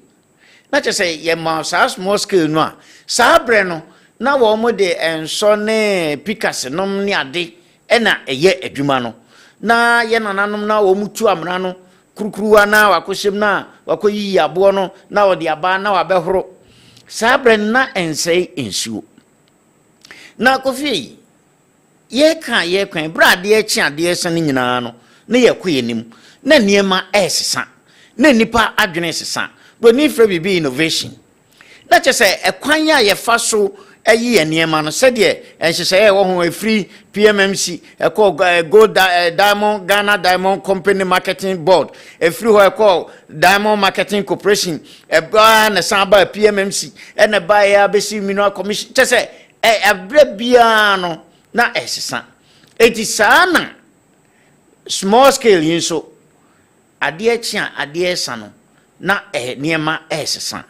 na che say ye ma small scale no a sabre no na wo mo de enso ne pikas nom ne ade ena eye adwuma no na ye nananom na wo mutu amra no kurukuruwa na wakohyem na wakoyi abo no na wo de aba na wabehoro sabre na ensei ensuo na Kofi ye kan brade ye chi ade ese ne nyina no na ye koyenim na niema esesa na nipa adwene esesa bo ni fra bibi innovation na che say ekwan ya ye fa so ayi eniema no se de enhyehyɛ wo ho free PMMC Gold Diamond Ghana Diamond Company Marketing Board free ho Diamond Marketing Corporation ba na samba PMMC na ba ya besi mineral commission che say abre bia no na esesa eti sana small scale yinso ade achi ade esa no na niema esesa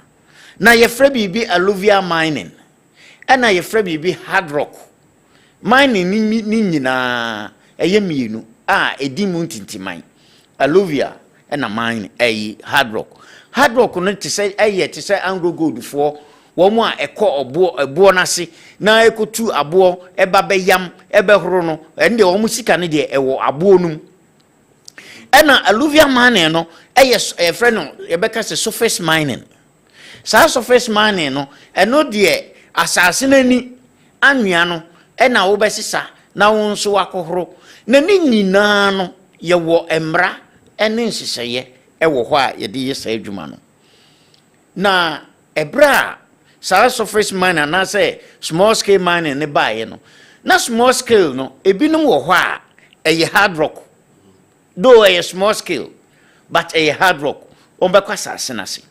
na ye fra bibi alluvial mining ena ye fra bibi hard rock mining ni nyina eye mienu edi mu ntintiman alluvial ena mine hard rock no te say te say anglo gold for wo mu a ebo na se na ekotu abo eba beyam ebehoro no ende wo mu sika ne de ewo abo num ena alluvial mining no frɛ no yebeka se surface mining sa surface mining no eno de asase nani anwea no ena wo besisa na wo nso wakohoro na ni nyina no ye wo emra ene nseseye ewo ho a ye de ye sa adwuma no na ebra sa surface mining na say small scale mining ne baaye no na small scale no ebinum wo ho a eye hard rock though a small scale but a hard rock on bekwa asase na se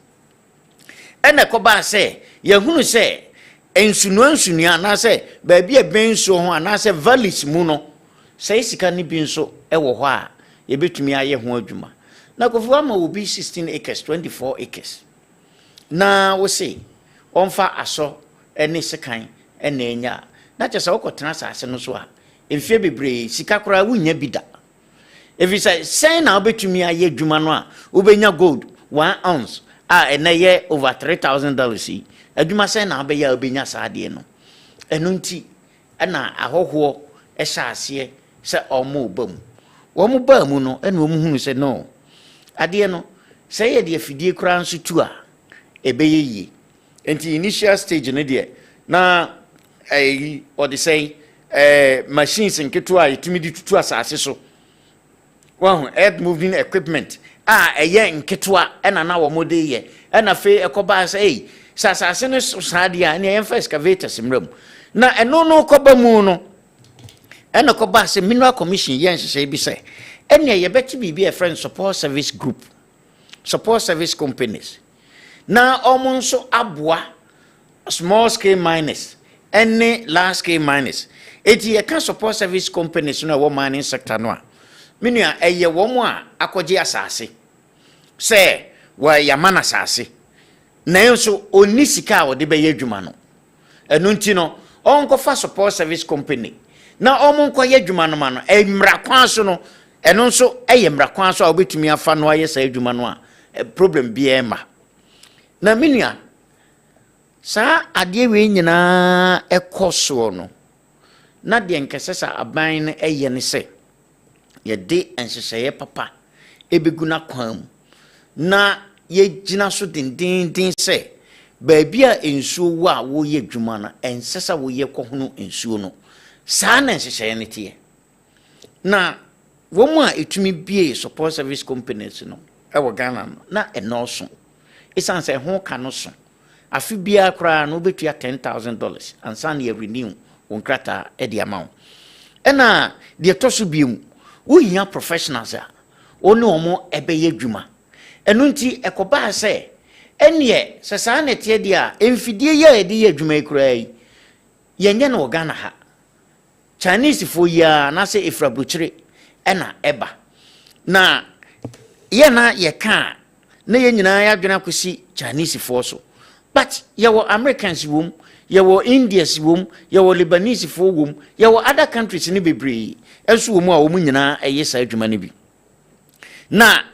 ene ko ba say ye hunu say ensunuansunia na say ba bia benso ho na say valleys mu no say sika ni bi nso ewo ho a ye betumi aye ho adwuma na Kofi ama obi 16 acres 24 acres na wo say onfa aso ene sekan ene enya na che say okotena asase no so a emfie bebre sika kora wunya bida if you say na obetumi aye adwuma no a obenya gold 1 ounce ene ye over $3,000 adwuma say na obeya obenya saade no eno nti na ahoho ehya ase se omo ba mu no ena omu hunu se no ade no say ye de afidie kura nso tu a ebeye yi enti initial stage ne de na or they say machines nketo a yetumi di tutu asase so earth moving equipment eye nketwa ena na wo mode ye ena fe ekoba say sasase no saade a na ye excavators mram na eno no koba mu no ena koba say mineral commission ye nhye bi say ena ye beti bibi a friend support service group support service companies na omonso aboa small scale miners any large scale miners eti ye can support service companies no wo mining sector no a minua eye wo mu a akoje asase se wa yamana asase na enso oni sika wo de be yadwuma no enu nti no onko fa support service company na omonko yadwuma no ma no emra kwan so no enu nso emra kwan so a obetumi afa no aye sa adwuma no a problem bi ema na minua sa ade we nyina ekoso no na de nkesesa aban no eye ne se ye de enhyehyeye papa ebeguna kwam na ye gina so dindindin se ba bia ensuo wo a wo ye dwuma na ensesa wo ye kɔhono ensuo no saa na enhyehyeye ne tie na wo mu a etumi bie support service companies no ewo Ghana no na enoso isan se ho ka no so afi bia kra no betua $10,000 ansa na ye renew won krata e di amount ena de toso biem wo hia professionals a oni omo ebeye dwuma enu nti ekoba se enie sesa na tie dia emfidie ye ede ye dwuma ikura yi yenye na Ghana ha Chinese fo ya na se ifrabuchire ena eba na ye na ye ka na ye nyina ya dwena kosi Chinese for so but ye were Americans wom ye were Indians wom ye were Lebanese for wom ye were other countries ni bebree enso wom a wom nyina eye sa adwuma ne bi na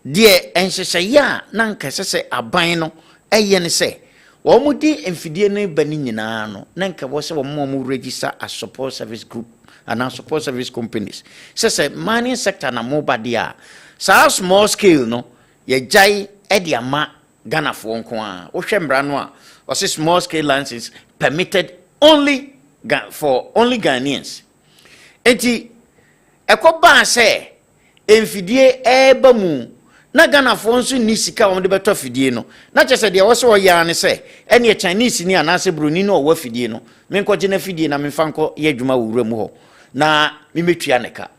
de enhyehyɛ ya na nka sese aban no eye ne se wo mu di emfidie ne bani nyina no na nka wo se wo mo register as support service group and support service companies sese mining sector na mo ba dia sa small scale no ye jai ediama Ghana for nko a wo hwɛ mbra no a o se small scale licenses permitted only for only Ghanaians enti ekoba se emfidie eba mu na Ghana for nso ni sika wo de beto fidie no na kyese de wo se wo ya ne se ene Chinese ni anase broni no wo fidie no me nko je na fidie na me fa nko ye adwuma wo wura mu ho na me metua ne ka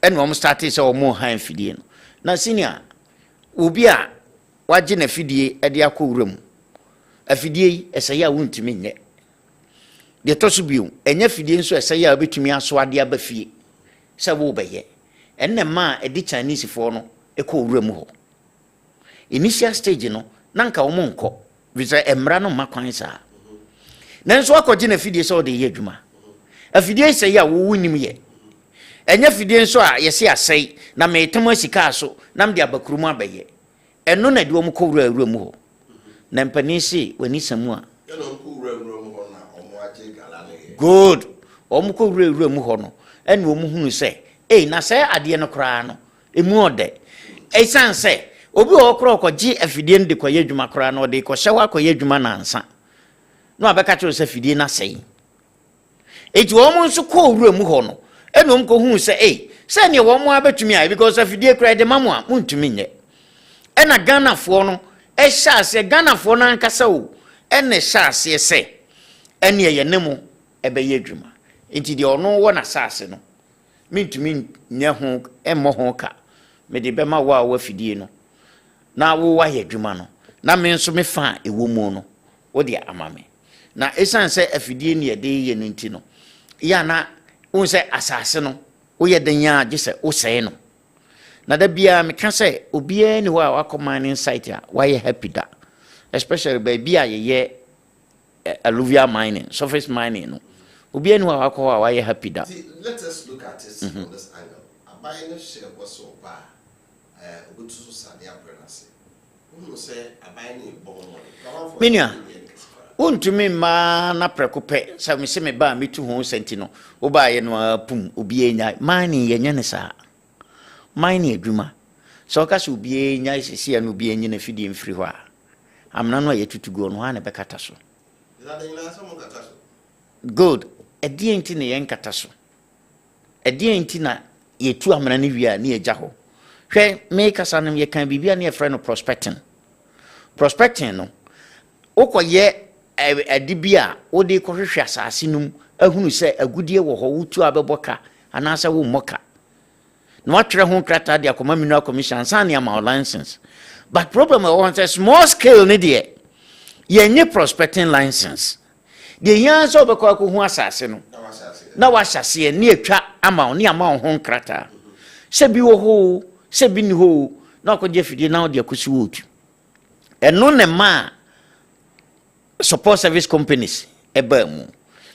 ene wo start se wo mo han fidie no na senior obi a waje na fidie e de akọ wura mu afidie ese ya wontumi nye de to so biu enya fidie nso ese ya obetumi aso ade aba fie se wo beye enne ma e di Chinese for no ekọ wura mu ho initial stage no nanka wo monko visa emra no makwan sa nanso akọje na fidie se o de ye adwuma afidie se ya wo wunim ye enya fidie nso a yesi asai na metem asika so na mde abakurumu abaye eno na de wo mko wura wura mu ho na mpanisi wani samu a good omko wura wura mu ho no ene wo mu hunu se na se ade no kra no emu ode esan se obi o kro okoji afidie de koye adwuma kra no de ko hyewa koye adwuma na ansa no abeka cho se afidie na sei eti wo mu nso ko wura mu ho no ene wo mko hunu se se ne wo mu abetumi ai because afidie kra de mamu a muntumi nye ena Ghana fo no ehya Ghana fo na nkasa o ene hya se ene ye nemu ebeye adwuma enti de ono wo na sase no mintumi nya ho emmo ho ka me de bema wa afidie no na wo wa ye adwuma no na me nso me fa ewo mu no wo de amame na esan se afidie ne de ye nti no ya na wo se asase no wo ye danya gise wo sei no na da bia me ka se obia ni wa mining site a wa ye happy da especially by bia ye alluvial mining surface mining no obia ni wa ye happy da. Let us look at it from this angle. Abai no share was so ba obutu sania prenase who say abai ni bon money minia untumi ma na prekope sa me se me ba metu ho senti no wo ba ye no apum obi enya mining ye nya ne sa mining adwuma so ka se obi enya sisi ya no obi enya na fidie mfiri ho a amna no ye tutugo no ha ne bekata so good edi enti ne ye nkata so edi enti na ye tu amna ne wi a ne ye gya ho hwe me kasa no ye kan bibia ne ye frɛ no prospecting no okoye adibia wo de ko hwehwe asase num ahunu se agudie wo ho wutu abeboka anasa wo moka no atwere ho krata de akoma mineral commission san ya ma license but problem we want a small scale ne de ye nye prospecting license de yan so obekwa ko hu asase no na wa hyase ne atwa ama ne ama ho krata se bi wo ho se bi ni ho na ko je fidie na de akosi wo tu eno ne ma support service companies ebam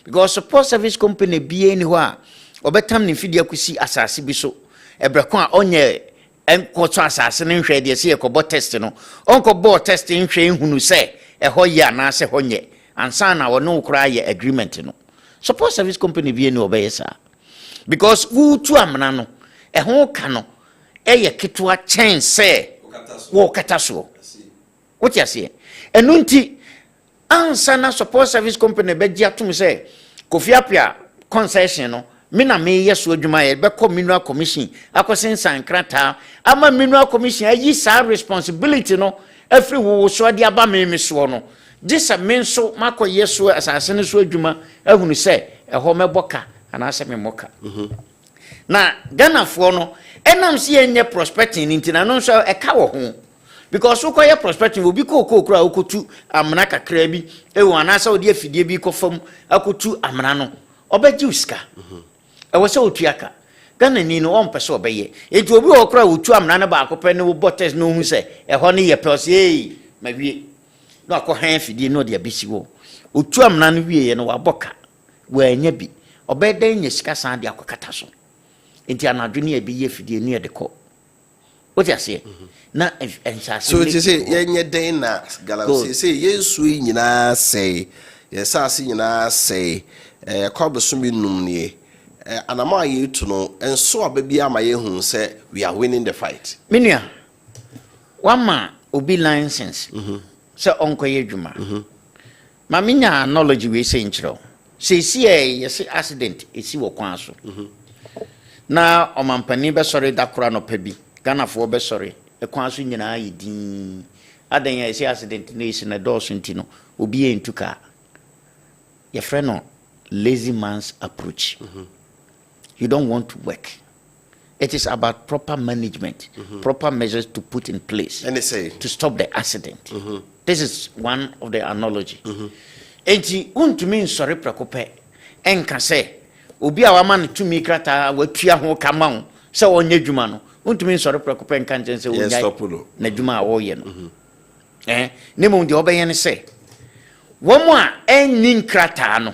because support service company bi ni ho a obetam ne fidie akosi asase bi so ebreko a onye enkoto asase ne hwe de se ekobo test no onko bo test nhwe hunu se eho ya na se honye ansa na wono kura ye agreement no support service company bi ni obeyesa because wu tu amna no eho ka no eye ketwa chance wo kataso what you say enunti ansa na support service company be gia tum se Kofi Appiah concession no me na me yeso adwuma ye be ko mineral commission akosen sankrata ama mineral commission ayi sa responsibility no every wo so de aba me so no gisa me so mako yeso asase ne so adwuma ahunu se eho meboka anase me moka na Ghana fo no enam se enye prospecting ntina no so e ka wo ho because ukoye prospecting obi ko kura okotu amna kakra bi ewo anasa odi afidie bi ko fam akotu amna no obeji uska e wo se otuaka Ghana ni no on person obeye enti obi okra otu amna ne ba akopɛ ne wo botes no hu sɛ ɛhɔ ne yɛ pɛs ei ma wie no akɔ fidie no de abisi wo otu amna no wie ye no waboka wa anya bi obɛdan nya sika san de akɔkata so enti anadwo ne abi ye fidie ne de kɔ what you say na ensase so it say yenye den na galaxy say yesu nyina say yesase nyina say kwabosumi num ne anama yetu no enso ababi ama yehu say we are winning the fight menua wama obi license say onkoye dwuma ma menya knowledge we say nkyerɛ say yes accident esi wo kwan so na omampani be sori dakora no pa bi Ghana for be sorry e kwan so nyina yedin adan ya esi accident na esi na dɔɔso ntino obi entuka your friend no lazy man's approach. You don't want to work. It is about proper management, proper measures to put in place and they say to stop the accident. This is one of the analogy. Enti untumi nsɔre prekope enka sɛ obi a wama no tumi krata watua ho kama wo sɛ onye dwuma no untumi nsɔre prekope enka nkyɛn sɛ onya na dwuma a wɔyɛ no ne mo de obɛyɛ ne sɛ wɔn a enni krata no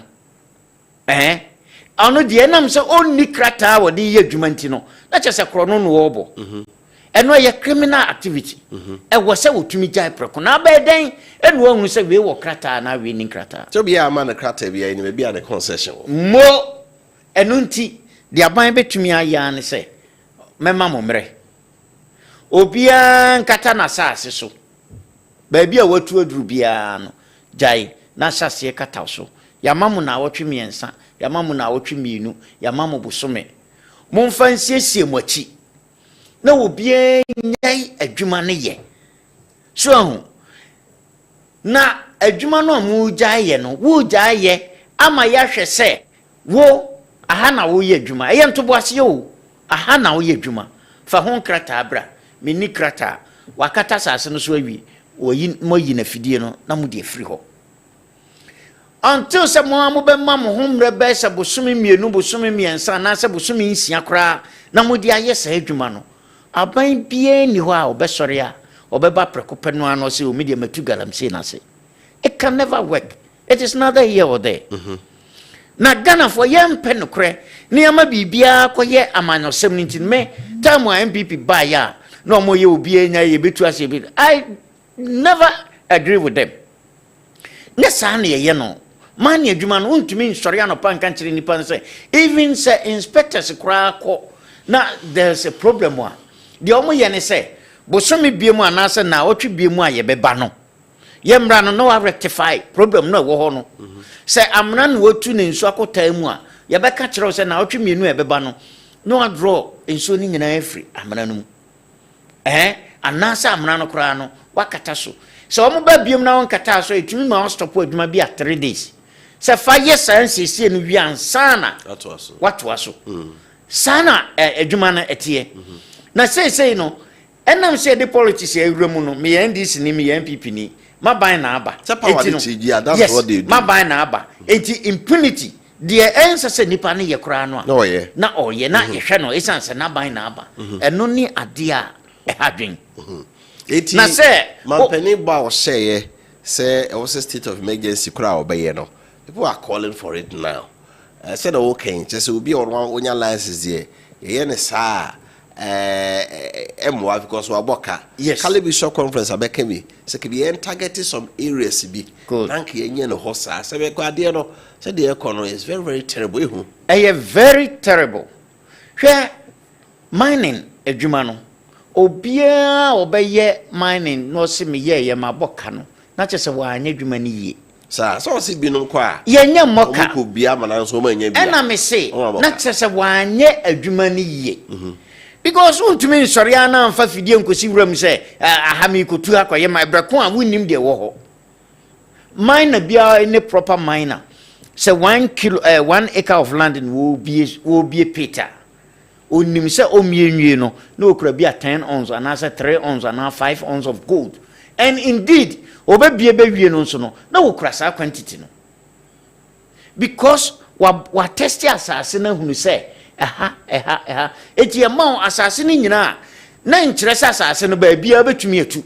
ano de enam sɛ onni krata wɔ de yɛ dwuma nti no na kyɛ sɛ korɔ no no wɔbɔ eno ye criminal activity e wo se wotumi jai preko na ba den enu ohun se we wo krata na we ni krata so bia ama na krata bia ni bia na concession mo enu nti de aban betumi aya ne se mema mo mre obia nkata na saase so ba bia watu aduru bia no jai na sase kata so ya mamu na wotwe miensa ya mamu na wotwe mienu ya mamu busome momfa nsiesie mo achi na obie nyai adwuma ne ye so na adwuma no mu gyae no wo gyae ama ya hwɛ sɛ wo aha na wo ye adwuma ɛyɛ ntobo ase wo aha na wo ye adwuma fa ho krata abra mini krata wakata sase no so awi oyi moyi na fidie no na mu de afiri hɔ until sɛ mo amobɛ ma mo ho mrɛ bɛ sɛ bosome mienu bosome miensa na sɛ bosome nsia kora na mo de ayɛ sɛ adwuma no aban bie ni ho a obesori a obeba prekope no ano se o media matu galamsey na se it can never work. It is neither here or there. Na Ghana for yem pen nokre ne ama bibia koye amanyosem ntin me time wa MPP ba ya no mo ye obi enya ye betu ase bi I never agree with them. Ne sa na ye no man ye adwuma no untumi nsori anopa nka nkire nipa nse even say inspectors kra ko na there's a problem wa de omo ye ne se bosomi biemu anase na otwe biemu a ye beba no ye mra no no rectify problem no wo ho no se amna no wotu ne nsu akota mu a ye beka kire se na otwe mienu e beba no no draw nsu ni nyina afri amna no mu anase amna no kra no wakata so se omo ba biemu na won kata so etumi ma stop adwuma bi a 3 days se fa yes ansisi no wi ansana watu aso sana adwuma na etie na say no enam say the politics e wuramu no me NDC ni me MPP ni maban na aba that's what they do maban na aba enti impunity the answer say nipa ne ye kora no na oye na yehwe no esanse na ban na aba eno ni ade a ehadwen eti na say mampani ba o say e was a state of emergency kora obeye no people are calling for it now. I said okay just will be on onya license here ye ne sa emwa because we boka Calibi Shop conference abeka mi say ke be targeting some areas bi rank ye nye no hosa say be kwade no say the economy is very very terrible ehu very terrible hwe mining adwuma no obia obeye mining no se me ye maboka no na chese wa anya adwuma ni ye so si binum kwa yenye moka ko bia mana so ma nya bia ena me se na chese wanye adwuma ni ye because untumi nsori ana amfa fidie nkosi wuram se ahami kotu akoye ma brako a wonim de wo ho mine bia any proper miner say 1 acre of land in wo bie peter onim se omienwie no na okura bia 10 ounces and 3 ounces and 5 ounces of gold and indeed obebie bewie no nso no na wokura sa quantity no because wa test asase na hunu say eti ema asase ni nyina na nkyerɛ sɛ asase no baabia betumi atu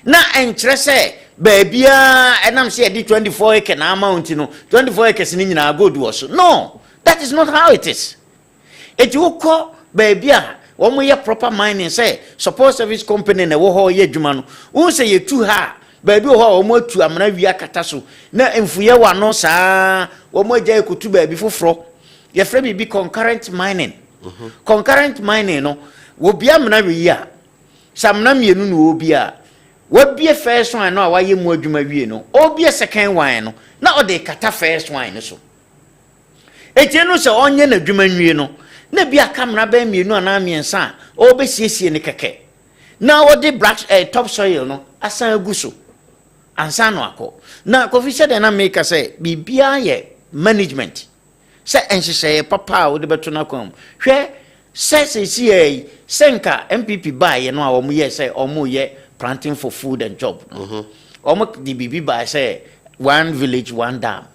na nkyerɛ sɛ baabia enam sɛ yɛde 24 acre na amount no 24 acres ni nyina gold wɔ so. No, that is not how it is. Eti wokɔ baabia wɔn yɛ proper mining say support service company na wo hɔ yɛ adwuma no wo sɛ yɛtu ha baabi wo hɔ wɔn atu amana wi akata so na mfuyɛ wa no saa wɔn agya ekotu baabi foforɔ yɛfrɛ bi concurrent mining. Concurrent mining no wo bia amana wi a samna mienu no obi a wabie first one no a wayɛ mu adwuma wie no obie second one no na ɔde kata first one no so etie no sɛ ɔnyɛ na adwuma nwie no na bia kamera ba mienu ana miensa o be siesie ne keke na odi black top soil no asan agu so ansa no akọ na Kofi said na make say bibia ye management say enhyehyɛ papa o de beto na kwam hwɛ say senka MPP buy ye no a omo ye say omo ye planting for food and job omo di bibi buy say one village one dam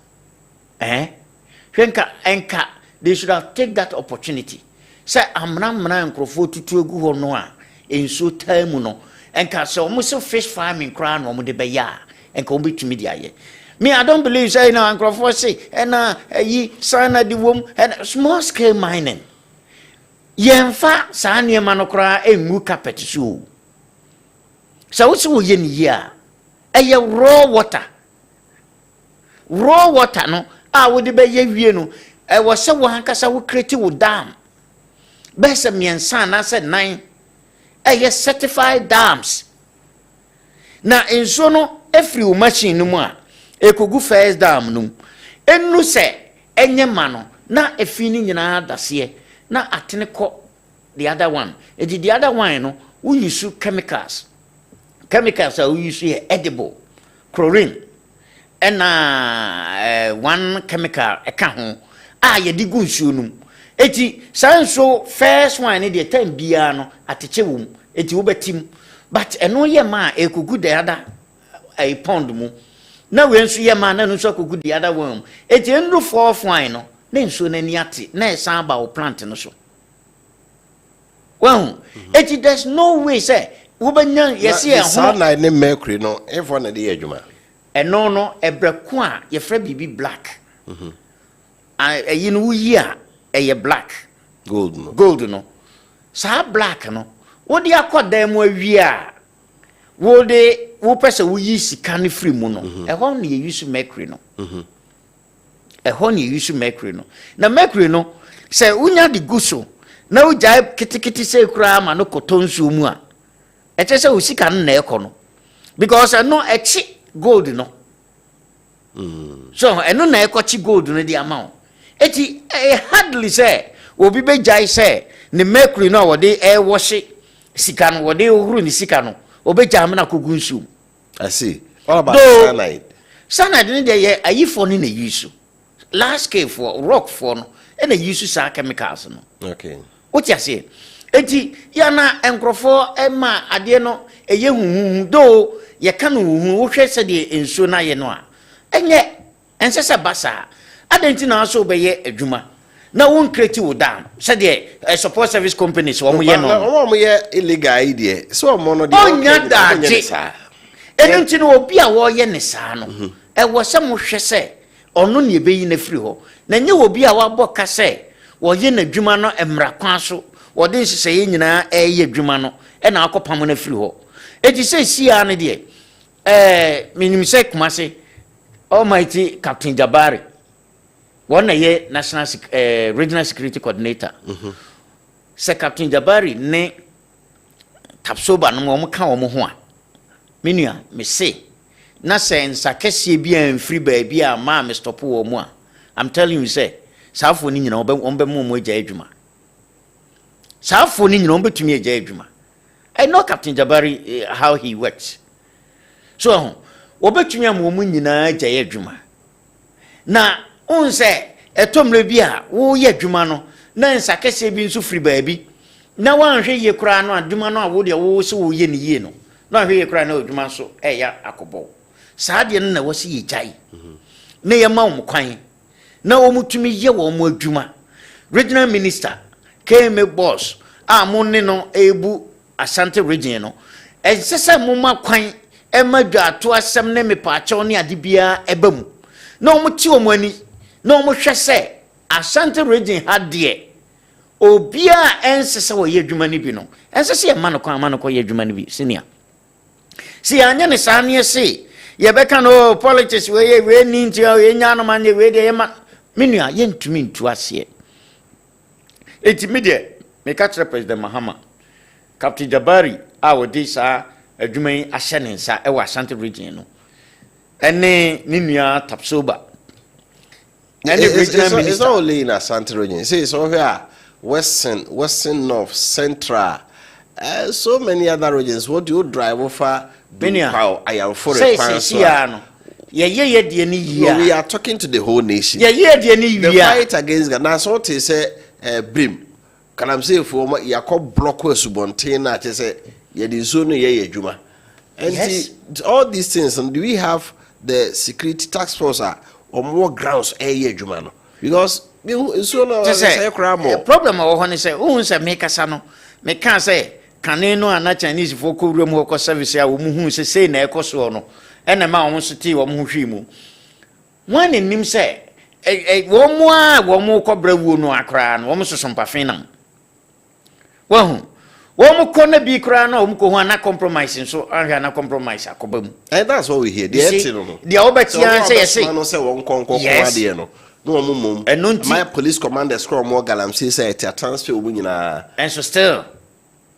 hwenka enka they should have take that opportunity. Say amna nkrofo tutu egu ho no a enso time no enka so mo so fish farming kra no mo de be ya enka obi tumi dia ye. Me I don't believe say na nkrofo say na yi sana di wom and small scale mining. Yemfa sa niema no kra engu carpet so. So what so ye ni ya? Eye raw water. Raw water no a wo de be ye wie no was so one cassa will create with dam. Best of me and son, I said 9. Yes, certified dams. Now, in sono, every machine no more. A could go first dam no. And no say, any mano, not a feeling in another see, not a tinico the other one. It did the other one, no, we use chemicals. Chemicals are we use edible, chlorine, and one chemical, a cajon. Ye di gu nsuo num eti sanso first one dey time bia no ateche wom eti wo betim but eno ye ma ekugu the other a pond mu na we nso ye ma na no so akugu the other one eti enru fourth one no na nsuo na ni ate na esan ba wo plant no so well eti there's no way say wo benya yesi e ho sana ne mercury no every na dey adwuma eno no ebreko a ye fra bibi black you know here a black gold no sa black no what dey akọda mu awia wo de wo pese wo yi sika ne free mu no e ho na ye use mercury no e ho na ye use mercury no na mercury no say unya di guso na wo jai kitikiti say kura ma no kotonsu mu a e che say wo sika na e ko no because no e chi gold no so eno na e ko chi gold no di amount eti hardly say obi be jai say ne mercury no wode e wash sika no wode ohuru ni sika no obi jam na kogu nsu. I see. All about cyanide. Cyanide ni dey ayi for ni na use large scale for rock for no e na use sa chemicals no. Okay. What you say? Eti ya na enkrofo e ma ade no eye huhu do ye ka no huhu wo hwe se de enso na ye no a enye ensese basa adenti na so be ye adwuma na won create wo dam said the support service companies wo mo ye no wo ye illegal idea so mo no de onya da je enenti no obi a wo ye ne saa no e wo se mo hwe se ono ne be yi na firi ho na nye obi a wabɔ ka se wo ye na adwuma no emra kwan so wo de nhye ye nyina e ye adwuma no e na akopam na firi ho eti se sia ne de minim se kumase almighty Captain Jabari one ye national regional security coordinator se Captain Jabari ne tapsoba no mo ka wo mo ho a menua me se na se nsa kese bia mfiri ba bia ma me stop wo mo a I'm telling you say saafo ni nyina ombe mo agya adwuma saafo ni nyina ombetumi agya adwuma I know Captain Jabari how he works so obetumi am wo mo nyina agya adwuma na unse etomre bia wo ye adwuma no na nsa kese bi nso firi baabi na wanhwe ye kura no adwuma no a wo de wo se wo ye ne ye no na hwe ye kura na adwuma so ya akobo saade no na wo se ye jai na ye ma wo kwan na wo mutumi ye wo mo adwuma regional minister KM boss money no ebu Ashanti region no sese moma kwan emadwa to asem ne mepacho ne ade bia ebam na omuti omani na omuhwe se Ashanti region ha de obia ensese wo ye adwuma ni bi no ensese ye manoko ye adwuma ni bi senior si anya ne sane se ye beka no politics we ni ntia ye nya no man we de ye ma menua ye ntumi ntu ase eti media me catch President Mahama Captain Jabari our this adwuma yi ahye ne nsa e wa Ashanti region no ene ni nua Tapsoba it's not only in Ashanti region. See, it's over here, Western, North, Central, so many other regions. What do you drive over? We are talking to the whole nation. The fight against Ghana. So they say, Brim, can I say for you are called block with Subontena? They say, you disown ye Juma. And all these things, and do we have the security task force or more grounds Juma? Because problem I say, who say make us no, me can't say. Caneno and Chinese for Kurum service, I will move say na ecosono, and a man wants to tea or muhimu. One in him say, one more cobra wound no acran, almost some parfinam. Well, one more corner be crown or Mkoana compromising, so I have not compromise. And that's what we hear. The Obetian say, one conquer no, and no, my police commander scrum more galamsey say a transfer winning and so still.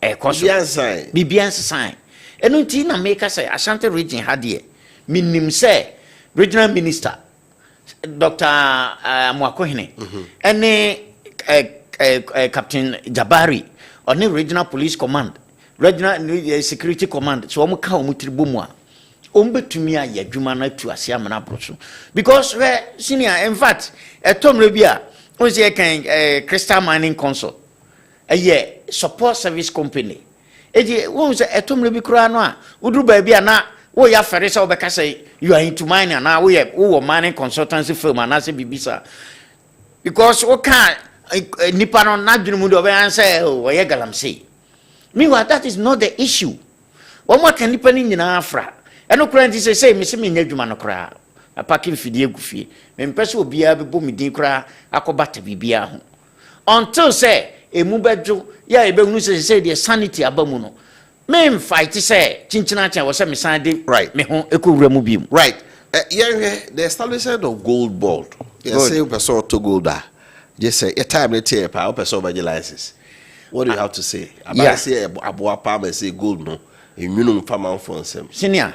Bibian sign. And until make us say Ashanti region had ye. Minim say regional minister Dr. Mwakohine and Captain Jabari on the regional police command, regional security command. So I'm come with Tribumwa. To me, I Jumana to Asiamana Prosu. Because senior, in fact, a Tom Rebia was a crystal mining consult. A year support service company. Eji won say etom rebi kura no a udru ba bia na wo ya fere say obeka say you are into mining na wo mining consultancy firm na say bibisa because wo can nipa no na dwunu mu do be answer o ye galamsey meanwhile that is not the issue wo mo kan nipa ni nyina afra eno kura nti say me se me nya dwuma no kura apaki fidie gufie me mpese obia be bo me din kura akobata bibia ho until say Emubejo, ya ebehunu say the sanity abamu no. Me fight say chinchina cha was me sande right. Me ho ekowura mu biem. Right. The establishment of gold board. Yes, say person to gold da. Just say a time let here pa person by the license. What do you have to say? About say aboa pa me say gold no. Immunum farmer for them. Senior.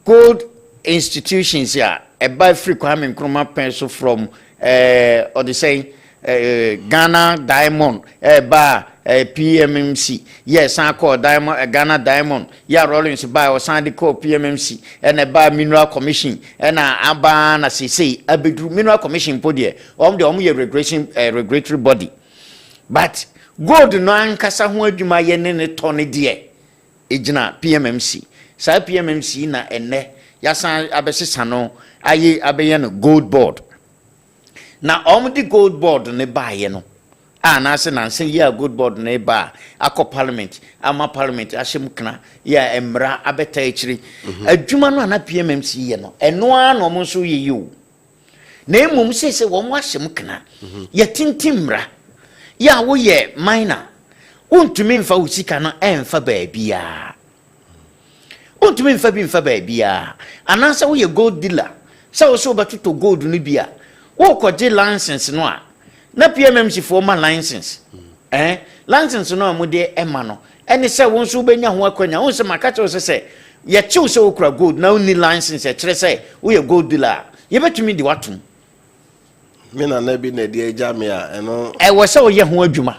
Gold institutions ya e buy free Kwame Nkrumah pencil from or they say Ghana Diamond, PMMC. Yes, I call Diamond Ghana Diamond. Yeah, Rollins buy or Sandy call PMMC and a buy Mineral Commission and a ban as say a big Mineral Commission podium on the only regulatory body. But gold no ankasa ho adwuma ye ne tone de ejina PMMC. Sa PMMC na enne yasan abesesa no aye abeye no gold board. Na the gold board ne ba ye no na say ya gold board ne ba akọ parliament ama parliament ahyem kana ya emra abeta ekiri adwuma no na PMMC ye no eno na omo so ye yo na emom se wo mo ahyem kana ya tintimra ya wo ye minor untumi mfa usika no emfa ba bia untumi mfa ba bia anansa wo ye gold dealer sa wo so batuto gold no bia wo koje license no a na PMMC for ma license license no amude ema no ene se won so benya ho akwanya won se maka che se ye chew se okura gold na uni license e kire se wo ye gold dealer ye betumi di watum me na na bi na di eja me a eno wo se wo ye ho adwuma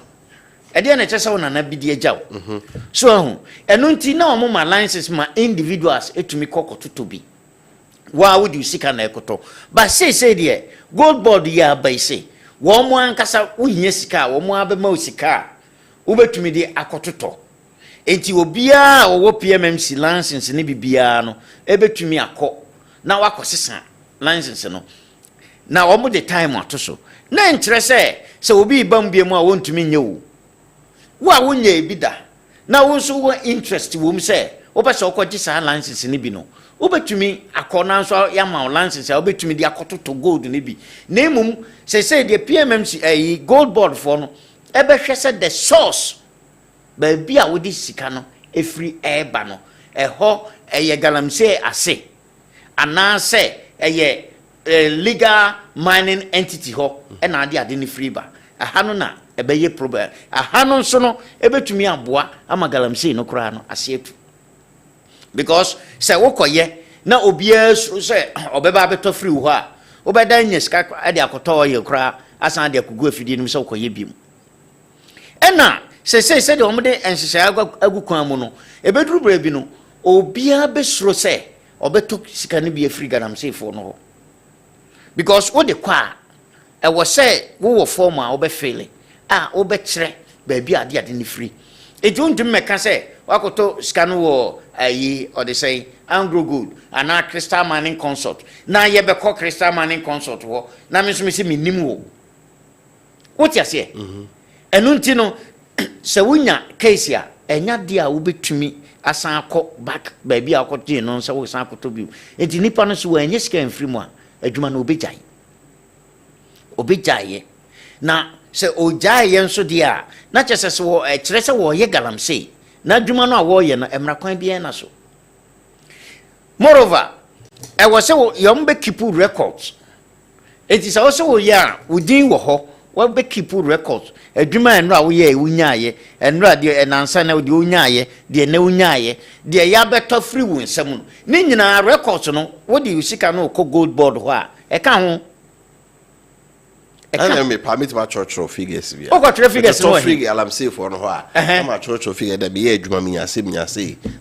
e de na che se wo na bi di eja wo so eno nti na o ma license ma individuals etumi kokototo bi wa would you seek an ekoto but say there gold board ya by say wo mo ankasa wo hinya sika wo mo abema osika wo betumi de akototo enti obia wo PMMC license ne bibia no e betumi akọ na wakosesa license no na omo the time ato so na nkyerɛ sɛ obi bam bia mu a wontumi nye wo a wonya ebi da na wo nso wo interest wo mu sɛ wobɛsɛ wokɔgye saa license ne bi no wobɛtumi akɔna nso yama license a wobɛtumi de akɔtoto gold ne bi na emum sɛ the PMMC gold board for no ɛbɛhwɛ sɛ the source baabi a wodi sika no efiri ɛba no ɛhɔ ɛyɛ galamsey ase anaasɛ ɛyɛ legal mining entity hɔ ɛna ade ne free ba aha no na ɛbɛyɛ problem aha no nso no ɛbɛtumi aboa ama galamsey no koraa no aseetu because sɛ wokɔyɛ na obiara suro sɛ ɔbɛba abɛtɔ free hɔ a wobɛda nya sika ade akɔtɔ ɔyɛ koraa asan de akɔgu afidie no sɛ wokɔyɛ biem ɛna sɛ de ɔmo de nhyehyɛ agu kwan mu no ɛbɛduru bere bi no obiara bɛsuro sɛ ɔbɛtɔ sika no bi afiri galamsey fo no hɔ because wo de kwa ɛwɔ sɛ wo wɔ form a wobɛfele a wobɛkyerɛ baabi ade ne free ejuntum meka sɛ wakoto sika no wɔ ɔde sɛ anglo gold ana crystal mining consort na yɛbɛkɔ crystal mining consort hɔ na me nso me sɛ menim wo wotia sɛ ɛno nti no sɛ wonya case a ɛnya de a wobɛtumi asan akɔ back baabi a akɔtɔ no sɛ wo san akɔtɔ bi enti nipa no so wɔ ɛnyɛ sika mfiri mu a adwuma no obɛgyae na sɛ ogyae nso de a na kyerɛ sɛ wɔ kyerɛ sɛ wɔyɛ galamsey na adwuma no a wɔyɛ no emra kwan bi na so moreover ɛwɔ sɛ yɔm bɛ keep records enti sɛ wɔsɛ wɔyɛ a wodin wɔ hɔ wɔn bɛ keep records adwuma ɛno a woyɛ wonyaayɛ ɛno a deɛ ɛnansa na deɛ wonyaayɛ deɛ na wonyaayɛ deɛ yɛabɛtɔ free wo nsɛm no ne nyinaa records no wode sika no kɔ gold board hɔ a ɛka ho and me permit my church figures via. Oh, got figures no figure alam say for no ha. My church figure that be adwuma me ase.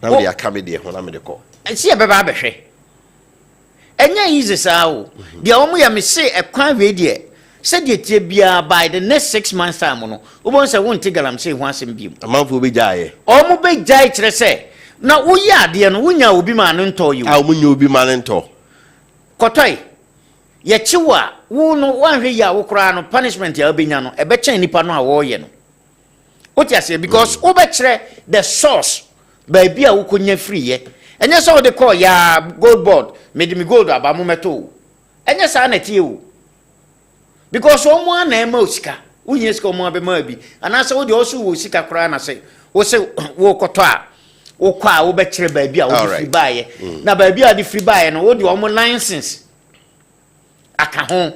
Now they are coming there when am dey call. See e beba behwe. Enya easy saa o. Dia omo ya me say e kwan we there. Say dey tie bia by the next 6 months time no. Obon say won te galamsey ho asem biem. Amanfo be gyae. Omo be gyae kire say na wo ya ade no wonya obi ma no nto yi. Ah omo nya obi ma no nto. Kotoi ye chiwa wo no wanhwe ya wo kra no punishment ya obenya no e be chen nipa no a wo ye no oti ase because wo be kire the source baabi a wo konya free ye enye so de call ya gold board me gold aba mo meto enye sa na tie wo because wo mo na e ma osika wo nya sika mo abema bi anasa wo de osu wo sika kra na se wo se wo koto a wo kwa wo be kire baabi a wo free baaye na baabi a de free baaye no wo de wo mo license aka ho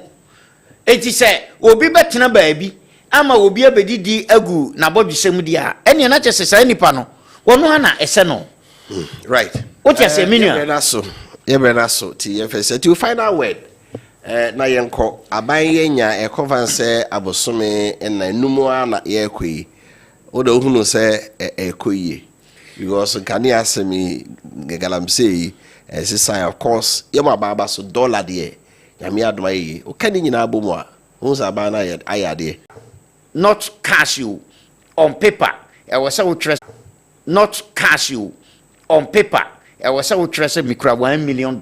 eti se obi betena baabi ama obi abedidi agu na bodwesem dia ene na kyese sa nipa no wono ana ese no right what you say menu yebrena so ti yefese to final word na yenko aban yenya e conference abosome na numu na yekoyi oda ohunu se ekoyi because kani asemi galamsey say of course yema baba so dollar there yami adoma yi o kan nyina abomu a unsa ba na ayade not cash you on paper e was say not cash you on paper e was say mikra $1 million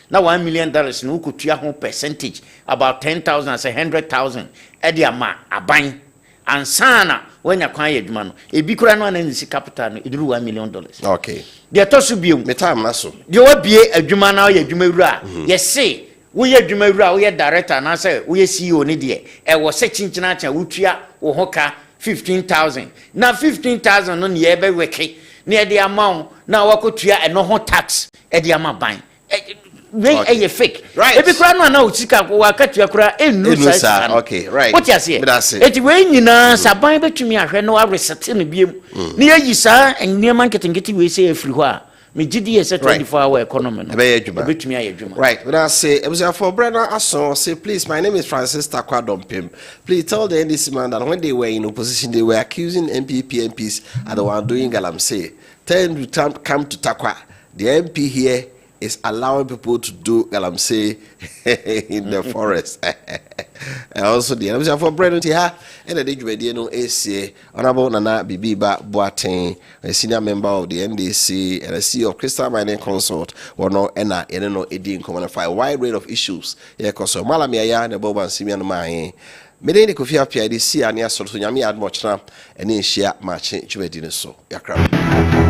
na $1 million no kutua ho percentage about 10,000 say 100,000 e dia ma aban ansana wanya kwan yeduma no ebi kura no ananisi capital no iduru $1 million. Okay, de to so biom metam na so de wabie adwuma na ye adwuma wura yesi wo ye adwuma wura wo ye director na say wo ye CEO ne de e wo se chinchina cha wutua wo ho ka 15,000 na 15,000 no ne be weke ne de amount na wakotua eno ho tax e de ama ban we ye fake right ebi kura no na utika wakatua kura enu sa okay right what you say eti we nyina saban betumi ahwe no wa reset no biem ne yayi sa enye marketing we say afiri ho a me gidi yes 24-hour economy no betumi ayedwuma right when I say it was for brother aso say please my name is Francis Takwadompim please tell the NDC man that when they were in opposition they were accusing MPs and the one doing galamsey tell them to come to Takwa the MP here is allowing people to do galamsey in the forest Also the I'm for bread until ha and the dwumadie no esie honorable Nana Bibiba Boateng, a senior member of the NDC and a CEO of Crystal Mining Consort, or no ena no edi a wide range of issues. Yekoso Malamia and Boban Simeon Mai. Medeni Kofi Appiah DC and Yasor Nyami Admochna and in share matching Juvedino so. Yakra.